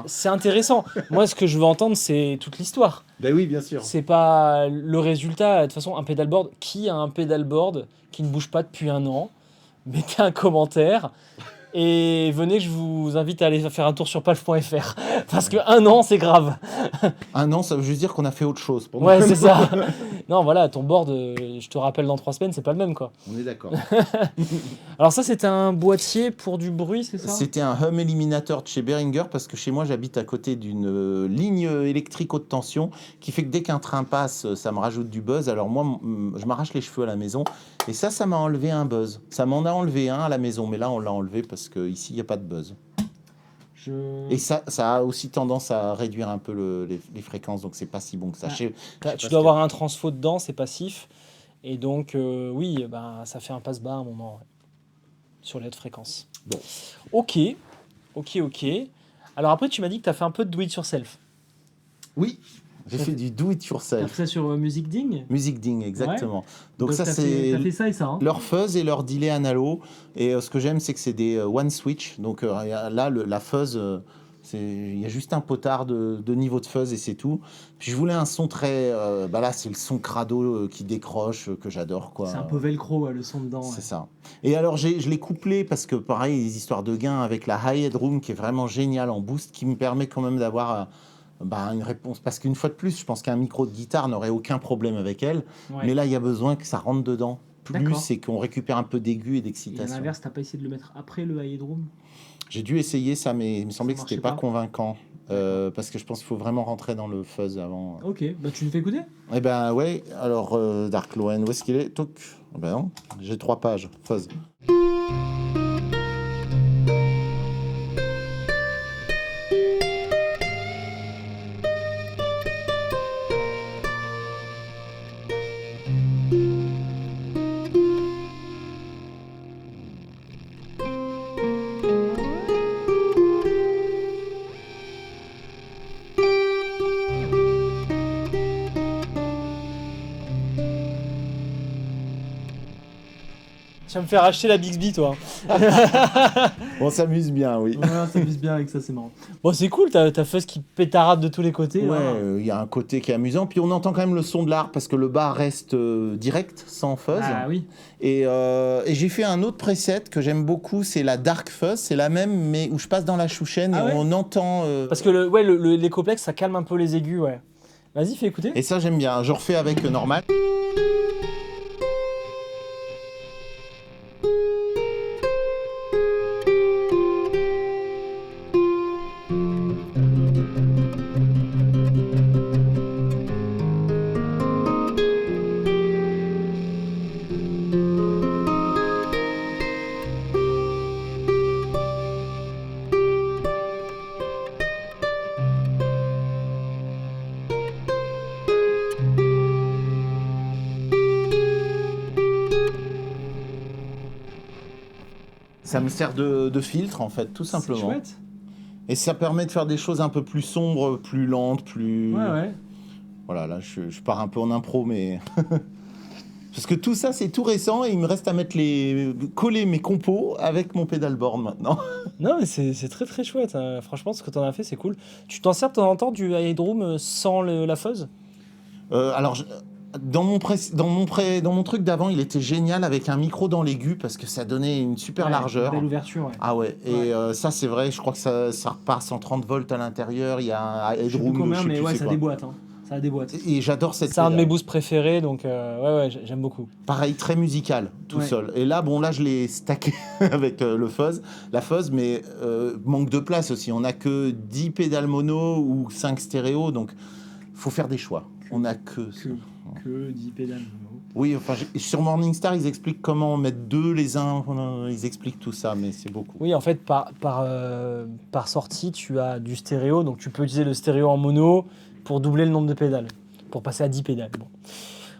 C'est intéressant. Moi, ce que je veux entendre, c'est toute l'histoire. Oui, bien sûr. C'est pas le résultat. De toute façon, un pedalboard. Qui a un pedalboard qui ne bouge pas depuis 1 an? Mettez un commentaire. Et venez, je vous invite à aller faire un tour sur palf.fr. Parce que 1 an, c'est grave. 1 an, ça veut juste dire qu'on a fait autre chose. Ouais, c'est ça. Non, voilà, ton board, je te rappelle dans 3 semaines, c'est pas le même, quoi. On est d'accord. Alors ça, c'était un boîtier pour du bruit, c'est ça? C'était un hum éliminateur de chez Behringer, parce que chez moi, j'habite à côté d'une ligne électrique haute tension, qui fait que dès qu'un train passe, ça me rajoute du buzz. Alors moi, je m'arrache les cheveux à la maison. Et ça m'a enlevé un buzz. Ça m'en a enlevé un à la maison, mais là, on l'a enlevé parce qu'ici, il n'y a pas de buzz. Et ça a aussi tendance à réduire un peu les fréquences, donc c'est pas si bon que ça. Tu dois avoir un transfo dedans, c'est passif. Et donc, oui, ça fait un passe-bas à un moment, sur les hautes fréquences. Bon. Ok. Alors après, tu m'as dit que tu as fait un peu de do-it-yourself. Oui. J'ai fait du do-it-yourself. T'as fait ça sur Music Ding? Music Ding, exactement. Ouais. Donc ça, c'est t'as fait ça et ça, hein. leur fuzz et leur delay analo. Et ce que j'aime, c'est que c'est des one switch. Donc là, la fuzz, il y a juste un potard de niveau de fuzz et c'est tout. Puis je voulais un son très... là, c'est le son crado qui décroche, que j'adore, quoi. C'est un peu velcro, le son dedans. C'est ça. Et alors, je l'ai couplé parce que, pareil, les histoires de gain avec la high headroom qui est vraiment géniale en boost, qui me permet quand même d'avoir... une réponse, parce qu'une fois de plus, je pense qu'un micro de guitare n'aurait aucun problème avec elle, mais là, il y a besoin que ça rentre dedans plus et qu'on récupère un peu d'aigu et d'excitation. Et à l'inverse, t'as pas essayé de le mettre après le high headroom? J'ai dû essayer ça, mais il me semblait que c'était pas convaincant, parce que je pense qu'il faut vraiment rentrer dans le fuzz avant. Ok, tu nous fais écouter? Eh ben ouais, alors Dark Loen, où est-ce qu'il est? Toc. Ben non, j'ai 3 pages, fuzz. Tu vas me faire acheter la Bixby, toi. On s'amuse bien, oui. Ouais, on s'amuse bien avec ça, c'est marrant. Bon, c'est cool, t'as fuzz qui pétarade de tous les côtés. Ouais, il y a un côté qui est amusant. Puis on entend quand même le son de l'harpe parce que le bas reste direct, sans fuzz. Ah oui. Et j'ai fait un autre preset que j'aime beaucoup, c'est la Dark Fuzz. C'est la même, mais où je passe dans la chouchaine et on entend... Parce que l'écoplex, ça calme un peu les aigus, ouais. Vas-y, fais écouter. Et ça, j'aime bien. Je refais avec normal. Ça me sert de filtre, en fait, tout simplement. C'est chouette. Et ça permet de faire des choses un peu plus sombres, plus lentes, plus... Ouais. Voilà, là, je pars un peu en impro, mais... Parce que tout ça, c'est tout récent et il me reste à coller mes compos avec mon pédalboard maintenant. Non, mais c'est très très chouette. Franchement, ce que t'en as fait, c'est cool. Tu t'en sers de temps en temps du Headroom sans la fuzz? Alors, dans mon truc d'avant, il était génial avec un micro dans l'aigu parce que ça donnait une super largeur. Belle ouverture, ouais. Ah ouais, et ça c'est vrai, je crois que ça repart 130 volts à l'intérieur, il y a un Je sais plus Headroom, combien, je sais mais plus ouais, c'est ça quoi. déboîte. Ça déboîte. Et j'adore cette C'est un de mes pédale. boosts préférés, donc ouais, j'aime beaucoup. Pareil, très musical, tout Ouais. seul. Et là, là je l'ai stacké avec la fuzz, mais manque de place aussi. On n'a que 10 pédales mono ou 5 stéréo, donc faut faire des choix. On n'a que... Que 10 pédales. Oui, enfin, sur Morningstar, ils expliquent comment mettre deux les uns, ils expliquent tout ça, mais c'est beaucoup. Oui, en fait, par sortie, tu as du stéréo, donc tu peux utiliser le stéréo en mono pour doubler le nombre de pédales, pour passer à 10 pédales. Bon.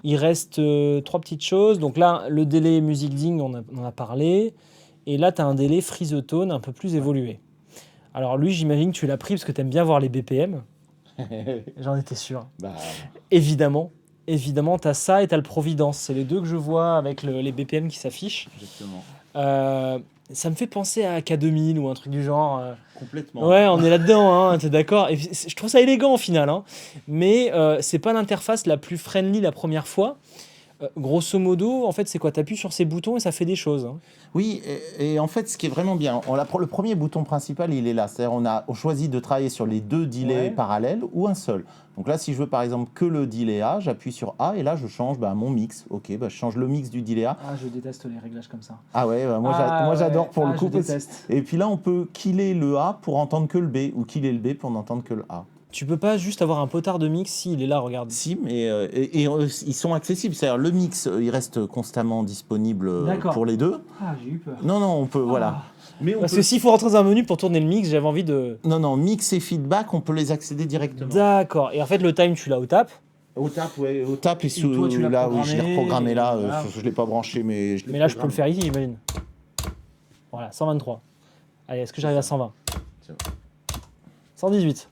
Il reste 3 petites choses. Donc là, le délai Music Ding, on en a parlé. Et là, tu as un délai Freeze the Tone un peu plus évolué. Alors lui, j'imagine que tu l'as pris parce que tu aimes bien voir les BPM. J'en étais sûr. Bah, Évidemment, tu as ça et tu as le Providence. C'est les deux que je vois avec les BPM qui s'affichent. exactement. Ça me fait penser à K2000 ou un truc du genre. Complètement. Ouais, on est là-dedans, hein, t'es d'accord. Et je trouve ça élégant au final, hein. Mais c'est pas l'interface la plus friendly la première fois. Grosso modo, en fait, c'est quoi? T'appuies sur ces boutons et ça fait des choses, hein. Oui, et en fait, ce qui est vraiment bien, le premier bouton principal, il est là. C'est-à-dire, on choisit de travailler sur les deux delays parallèles ou un seul. Donc là, si je veux par exemple que le delay A, j'appuie sur A et là, je change mon mix. Ok, je change le mix du delay A. Ah, je déteste les réglages comme ça. Ah ouais, moi j'adore pour le coup. Je déteste. Et puis là, on peut killer le A pour entendre que le B ou killer le B pour n'entendre que le A. Tu peux pas juste avoir un potard de mix si il est là, regarde. Si, mais ils sont accessibles. C'est-à-dire le mix, il reste constamment disponible pour les deux. Ah, j'ai eu peur. Non, on peut, voilà. Mais Parce que s'il faut rentrer dans un menu pour tourner le mix, j'avais envie de... Non, mix et feedback, on peut les accéder directement. D'accord. Et en fait, le time, tu l'as au tap. Au tap et sous toi, tu l'as là, oui, je l'ai reprogrammé là. voilà. Je l'ai pas branché, mais je l'ai Mais là, je peux le programmé. faire ici, j'imagine. Voilà, 123. Allez, est-ce que j'arrive à 120? C'est bon. 118.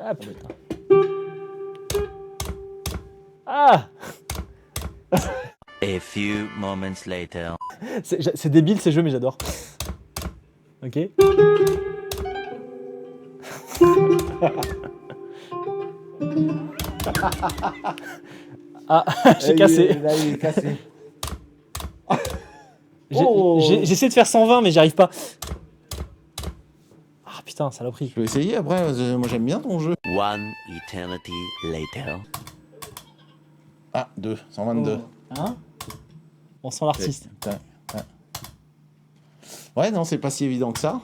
Ah, putain. Ah! A few moments later. C'est débile ces jeux, mais j'adore. Ok. Ah, j'ai cassé. Là, il est cassé. J'essaie de faire 120, mais j'y arrive pas. Ah putain, saloperie. Je peux essayer après, moi j'aime bien ton jeu. One eternity later. Ah, 122. Hein? On sent l'artiste. Ouais, non, c'est pas si évident que ça.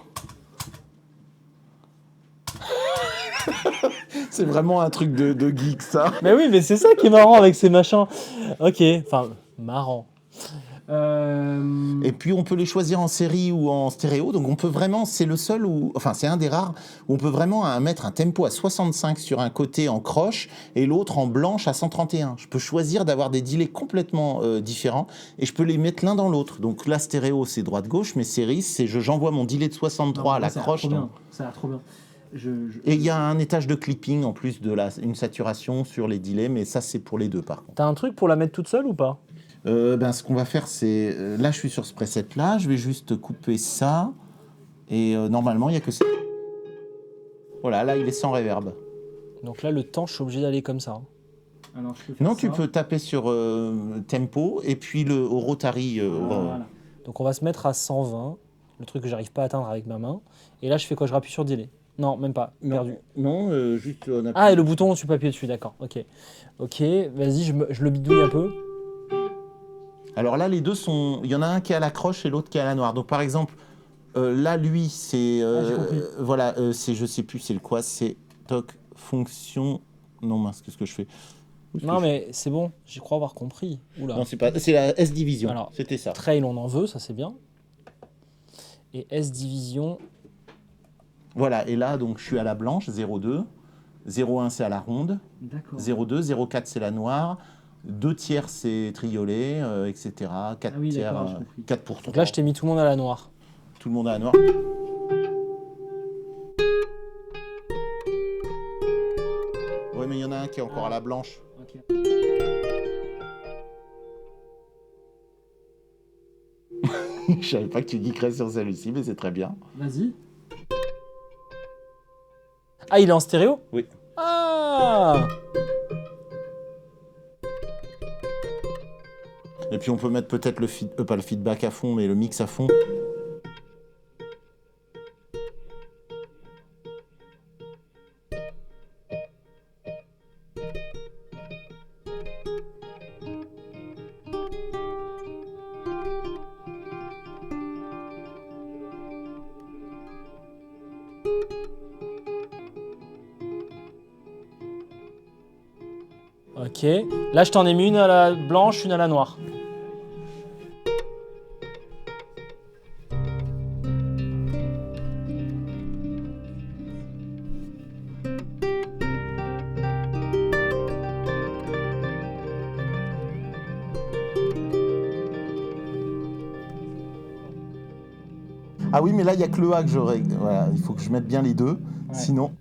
C'est vraiment un truc de geek, ça. Mais oui, mais c'est ça qui est marrant avec ces machins. Ok, enfin, marrant. Et puis on peut les choisir en série ou en stéréo, donc on peut vraiment, c'est le seul c'est un des rares où on peut vraiment mettre un tempo à 65 sur un côté en croche et l'autre en blanche à 131. Je peux choisir d'avoir des delays complètement différents et je peux les mettre l'un dans l'autre. Donc là, stéréo, c'est droite-gauche, mais série, c'est j'envoie mon delay de 63 à la croche. Ça a l'air trop bien. Et il y a un étage de clipping en plus une saturation sur les delays, mais ça c'est pour les deux par contre. T'as un truc pour la mettre toute seule ou pas? Ce qu'on va faire, c'est... là, je suis sur ce preset-là. Je vais juste couper ça. Et normalement, il n'y a que ça. Voilà, là, il est sans reverb. Donc là, le temps, je suis obligé d'aller comme ça. Alors, Non, tu peux taper sur tempo et puis au rotary. Voilà. Donc on va se mettre à 120, le truc que j'arrive pas à atteindre avec ma main. Et là, je fais quoi? Je rappuie sur delay. Non, même pas. Perdu. Non, juste on appuie. Ah, et le bouton, tu peux appuyer dessus, d'accord. Ok. Ok, vas-y, je le bidouille un peu. Alors là, les deux sont. Il y en a un qui est à la croche et l'autre qui est à la noire. Donc par exemple, là, lui, c'est. j'ai compris. Voilà, c'est, je sais plus, c'est le quoi. C'est toc, fonction. Non, mince, qu'est-ce que je fais? Où est-ce que Non, je- mais c'est bon, j'y crois avoir compris. Oula. Non, c'est pas. C'est la S Division. Alors, C'était ça. Trail, on en veut, ça c'est bien. Et S Division, Voilà, et là, donc, je suis à la blanche, 0,2. 0,1, c'est à la ronde. d'accord. 0,2, 0,4, c'est la noire. 2 tiers, c'est triolet, etc. 4 Ah oui, tiers, d'accord, j'ai compris. 4 pour 3. Donc là, je t'ai mis tout le monde à la noire. Tout le monde à la noire. Ouais, mais il y en a un qui est encore à la blanche. Je savais pas que tu geekerais sur celle-ci, mais c'est très bien. Vas-y. Ah, il est en stéréo? Oui. Ah! Et puis on peut mettre peut-être pas le feedback à fond, mais le mix à fond. Ok. Là, je t'en ai mis une à la blanche, une à la noire. Ah oui, mais là, il n'y a que le A que je règle. Voilà, il faut que je mette bien les deux. Ouais. Sinon.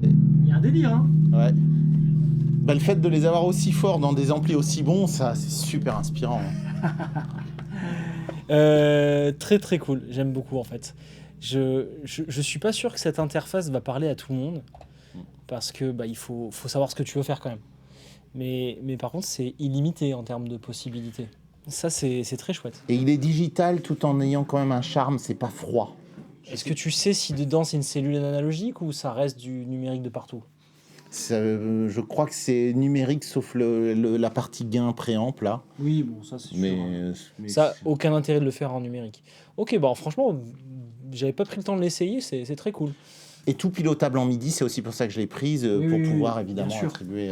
Il y a un délire, hein? Ouais. Bah, le fait de les avoir aussi forts dans des amplis aussi bons, ça, c'est super inspirant. Très très cool, j'aime beaucoup en fait. Je suis pas sûr que cette interface va parler à tout le monde, parce que il faut savoir ce que tu veux faire quand même. Mais par contre, c'est illimité en termes de possibilités. Ça, c'est très chouette. Et il est digital tout en ayant quand même un charme, c'est pas froid. Est-ce que tu sais si dedans c'est une cellule analogique ou ça reste du numérique de partout? Je crois que c'est numérique sauf la partie gain préamp là. Oui, bon, ça c'est Mais Ça, aucun intérêt de le faire en numérique. Ok, franchement, j'avais pas pris le temps de l'essayer, c'est très cool. Et tout pilotable en MIDI, c'est aussi pour ça que je l'ai prise, pour oui, pouvoir bien évidemment sûr. attribuer.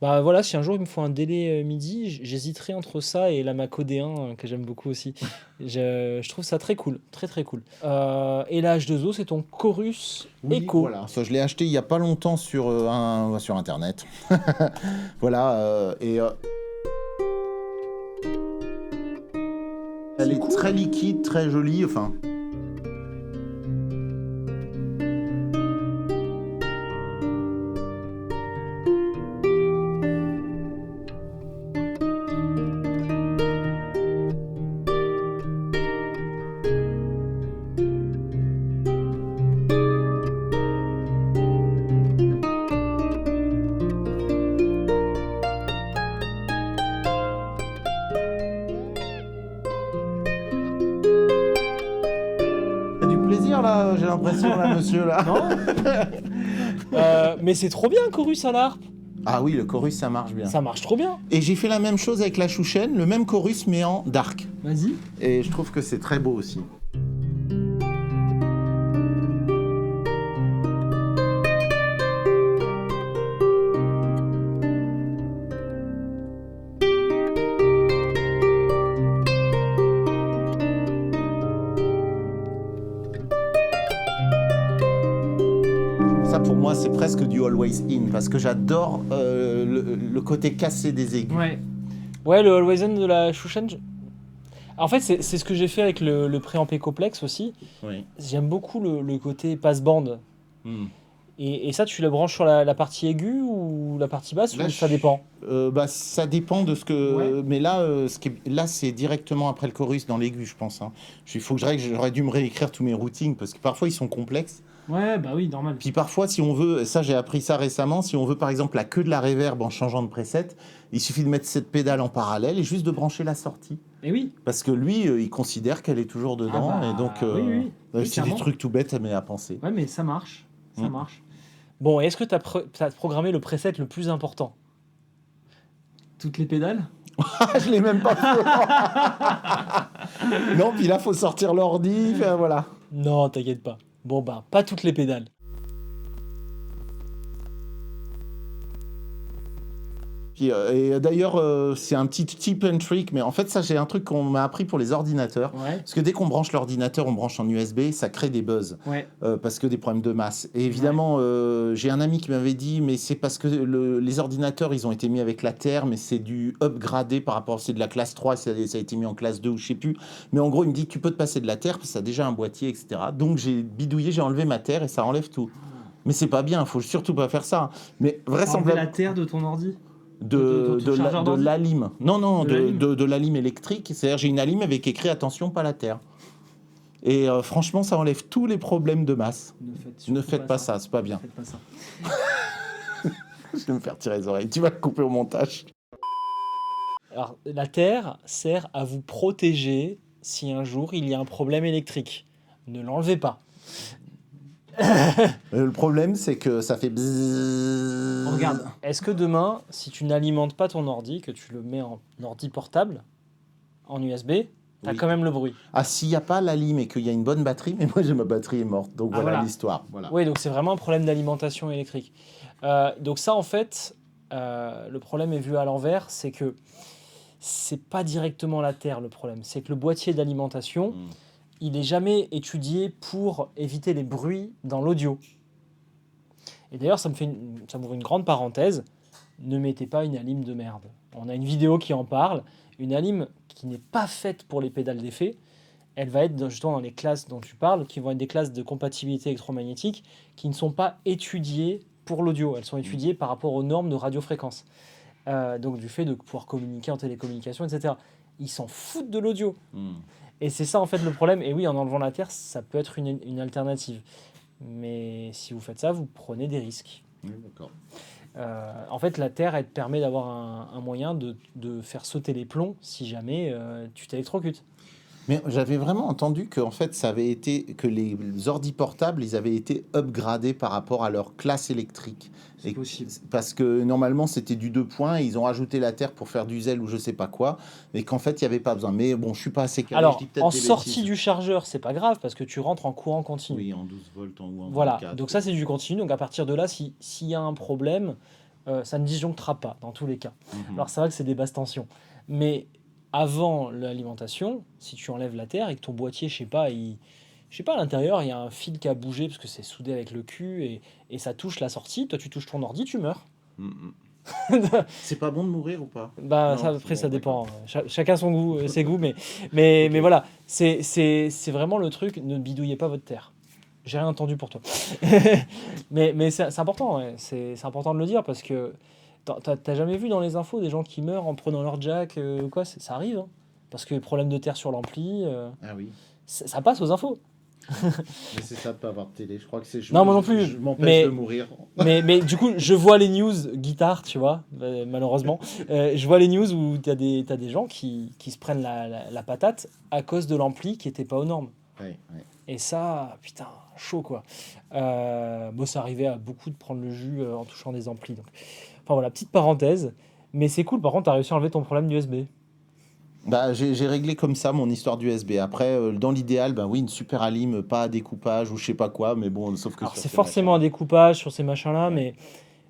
Bah voilà, si un jour il me faut un délai MIDI, j'hésiterai entre ça et la Mac OD1 que j'aime beaucoup aussi. Je trouve ça très cool, très très cool. Et la H2O, c'est ton Chorus Echo. Voilà, ça je l'ai acheté il y a pas longtemps sur internet. Voilà, elle est très liquide, très jolie, enfin. Il y a du plaisir là, j'ai l'impression là, monsieur là. Mais c'est trop bien, Chorus à l'harpe. Ah oui, le chorus ça marche bien. Ça marche trop bien. Et j'ai fait la même chose avec la chouchen, le même chorus mais en dark. Vas-y. Et je trouve que c'est très beau aussi. Ça pour moi c'est presque du Always In parce que j'adore le côté cassé des aigus. Ouais, le Allwesen de la Shushen. En fait, c'est ce que j'ai fait avec le préamp Ecoplex aussi. Oui. J'aime beaucoup le côté passe-bande. Hmm. Et ça, tu le branches sur la partie aiguë ou la partie basse Là, ou ça dépend? Ça dépend de ce que. Ouais. Mais là, là, c'est directement après le chorus dans l'aigu, je pense. Hein. Il faut que j'aurais dû me réécrire tous mes routings parce que parfois ils sont complexes. Ouais, bah oui, normal. Puis parfois, si on veut, ça j'ai appris ça récemment, si on veut par exemple la queue de la reverb en changeant de preset, il suffit de mettre cette pédale en parallèle et juste de brancher la sortie. Et oui. Parce que lui, il considère qu'elle est toujours dedans. Ah bah, et donc, oui, c'est des clairement. trucs tout bêtes mais à penser. Ouais, mais ça marche. Ça Mm. marche. Bon, est-ce que tu as programmé le preset le plus important? Toutes les pédales? Je l'ai même pas fait. Non, puis là, faut sortir l'ordi. Enfin, voilà. Non, t'inquiète pas. Bon, bah, pas toutes les pédales. Puis, et d'ailleurs, c'est un petit tip and trick, mais en fait, ça, j'ai un truc qu'on m'a appris pour les ordinateurs. Ouais. Parce que dès qu'on branche l'ordinateur, on branche en USB, ça crée des buzz. Ouais. Parce que des problèmes de masse. Et évidemment, j'ai un ami qui m'avait dit, mais c'est parce que les ordinateurs, ils ont été mis avec la Terre, mais c'est du upgradé par rapport, c'est de la classe 3, ça a été mis en classe 2 ou je sais plus. Mais en gros, il me dit, tu peux te passer de la Terre, parce que ça a déjà un boîtier, etc. Donc j'ai bidouillé, j'ai enlevé ma Terre et ça enlève tout. Mais c'est pas bien, faut surtout pas faire ça. Mais Enlever vraisemblablement... la terre de ton ordi? de la lime. Non, De la lime. de la lime électrique. C'est-à-dire, j'ai une lime avec écrit attention, pas la terre. Et franchement, ça enlève tous les problèmes de masse. Ne faites pas ça, c'est pas bien. Ne faites pas ça. Je vais me faire tirer les oreilles. Tu vas le couper au montage. Alors, la terre sert à vous protéger si un jour il y a un problème électrique. Ne l'enlevez pas. Le problème, c'est que ça fait bzzz. Regarde, est-ce que demain, si tu n'alimentes pas ton ordi, que tu le mets en ordi portable, en USB, t'as Oui. quand même le bruit? Ah, s'il n'y a pas la lime et qu'il y a une bonne batterie, mais moi, ma batterie est morte. Donc voilà. L'histoire. Voilà. Oui, donc c'est vraiment un problème d'alimentation électrique. Donc ça, en fait, le problème est vu à l'envers, c'est que c'est pas directement la terre le problème, c'est que le boîtier d'alimentation, il n'est jamais étudié pour éviter les bruits dans l'audio. Et d'ailleurs, ça m'ouvre une grande parenthèse, ne mettez pas une lime de merde. On a une vidéo qui en parle, une lime qui n'est pas faite pour les pédales d'effet, elle va être justement dans les classes dont tu parles, qui vont être des classes de compatibilité électromagnétique, qui ne sont pas étudiées pour l'audio, elles sont étudiées par rapport aux normes de radiofréquence. Donc du fait de pouvoir communiquer en télécommunication, etc. Ils s'en foutent de l'audio. Et c'est ça en fait le problème. Et oui, en enlevant la terre, ça peut être une alternative. Mais si vous faites ça, vous prenez des risques. Oui, d'accord. En fait, la terre, elle te permet d'avoir un moyen de faire sauter les plombs si jamais tu t'électrocutes. Mais j'avais vraiment entendu que en fait, ça avait été que les ordi portables, ils avaient été upgradés par rapport à leur classe électrique. C'est possible. Parce que normalement, c'était du 2 points, et ils ont rajouté la terre pour faire du zèle ou je sais pas quoi, et qu'en fait, il n'y avait pas besoin. Mais bon, je suis pas assez calé. Alors, je dis peut-être en des sortie bêtises. du chargeur, c'est pas grave parce que tu rentres en courant continu. Oui, en 12 volts ou en Voilà, 24. donc ça c'est du continu. Donc à partir de là, s'il y a un problème, ça ne disjonctera pas dans tous les cas. Alors c'est vrai que c'est des basses tensions. Mais avant l'alimentation, si tu enlèves la terre et que ton boîtier, je sais pas, à l'intérieur, il y a un fil qui a bougé parce que c'est soudé avec le cul et ça touche la sortie, toi tu touches ton ordi, tu meurs. C'est pas bon de mourir ou pas? Bah, Non, ça, après, bon, ça dépend. Chacun son goût, ses goûts, mais voilà, c'est vraiment le truc, ne bidouillez pas votre terre. J'ai rien entendu pour toi. mais c'est important, ouais. C'est important de le dire parce que t'as jamais vu dans les infos des gens qui meurent en prenant leur jack ou quoi, ça arrive. Hein. Parce que problème de terre sur l'ampli, Ah oui. ça passe aux infos. Mais c'est ça de pas avoir de télé. Je crois que c'est. Non, moi non plus. Je m'empêche Mais- de mourir. mais du coup, je vois les news guitare, tu vois, malheureusement. Je vois les news où t'as des gens qui se prennent la patate à cause de l'ampli qui était pas aux normes. Ouais. Et ça, putain, chaud quoi. Bon, ça arrivait à beaucoup de prendre le jus en touchant des amplis. Donc. Enfin voilà, petite parenthèse. Mais c'est cool, par contre, t'as réussi à enlever ton problème d'USB. Bah, j'ai réglé comme ça mon histoire d'USB. Après, dans l'idéal, bah oui, une super alim, pas à découpage ou je sais pas quoi, mais bon, sauf que Alors sur c'est ces forcément un machins. découpage sur ces machins-là,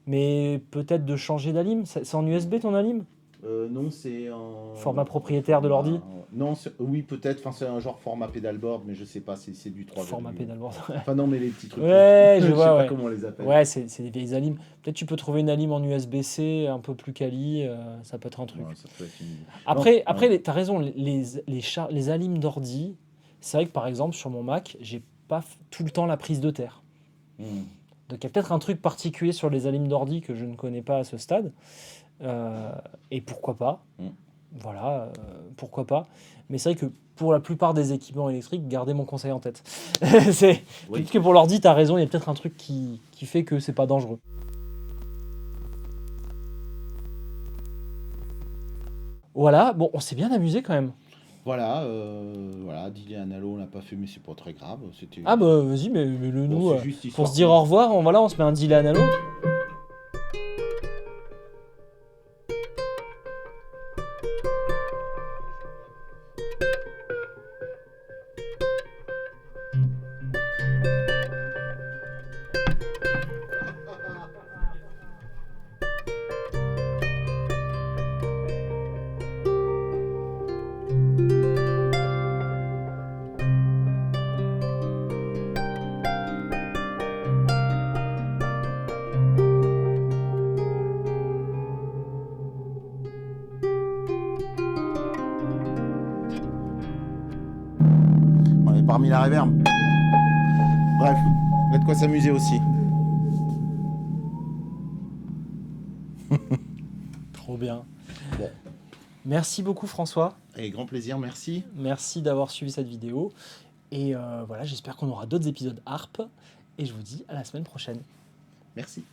mais peut-être de changer d'alim. C'est en USB ton alim? Non, c'est en... Format propriétaire de l'ordi? Non, oui, peut-être. Enfin, c'est un genre format pedalboard, mais je sais pas, c'est du 3. Format pedalboard. Enfin, non, mais les petits trucs. Ouais, je sais vois, pas ouais. comment on les appelle. Ouais, c'est des vieilles alimes. Peut-être tu peux trouver une alim en USB-C un peu plus quali, ça peut être un truc. Ouais, ça peut être une... Après, Non, ouais. t'as raison, les alimes d'ordi, c'est vrai que par exemple sur mon Mac, j'ai pas tout le temps la prise de terre. Hmm. Donc il y a peut-être un truc particulier sur les alimes d'ordi que je ne connais pas à ce stade. Et pourquoi pas? Voilà, pourquoi pas? Mais c'est vrai que pour la plupart des équipements électriques, gardez mon conseil en tête. C'est Oui. peut-être que pour l'ordi, t'as raison, il y a peut-être un truc qui fait que c'est pas dangereux. Voilà, bon, on s'est bien amusé quand même. Voilà, Dilly Analo, on l'a pas fait, mais c'est pas très grave. C'était... Ah bah vas-y, mais le Bon, nous, c'est juste histoire pour se dire qu'on- au revoir, on se met un deal analo. On est parmi la réverb. Bref, on a de quoi s'amuser aussi. Trop bien. Bon. Merci beaucoup François. Avec grand plaisir, merci. Merci d'avoir suivi cette vidéo. Et voilà, j'espère qu'on aura d'autres épisodes harp. Et je vous dis à la semaine prochaine. Merci.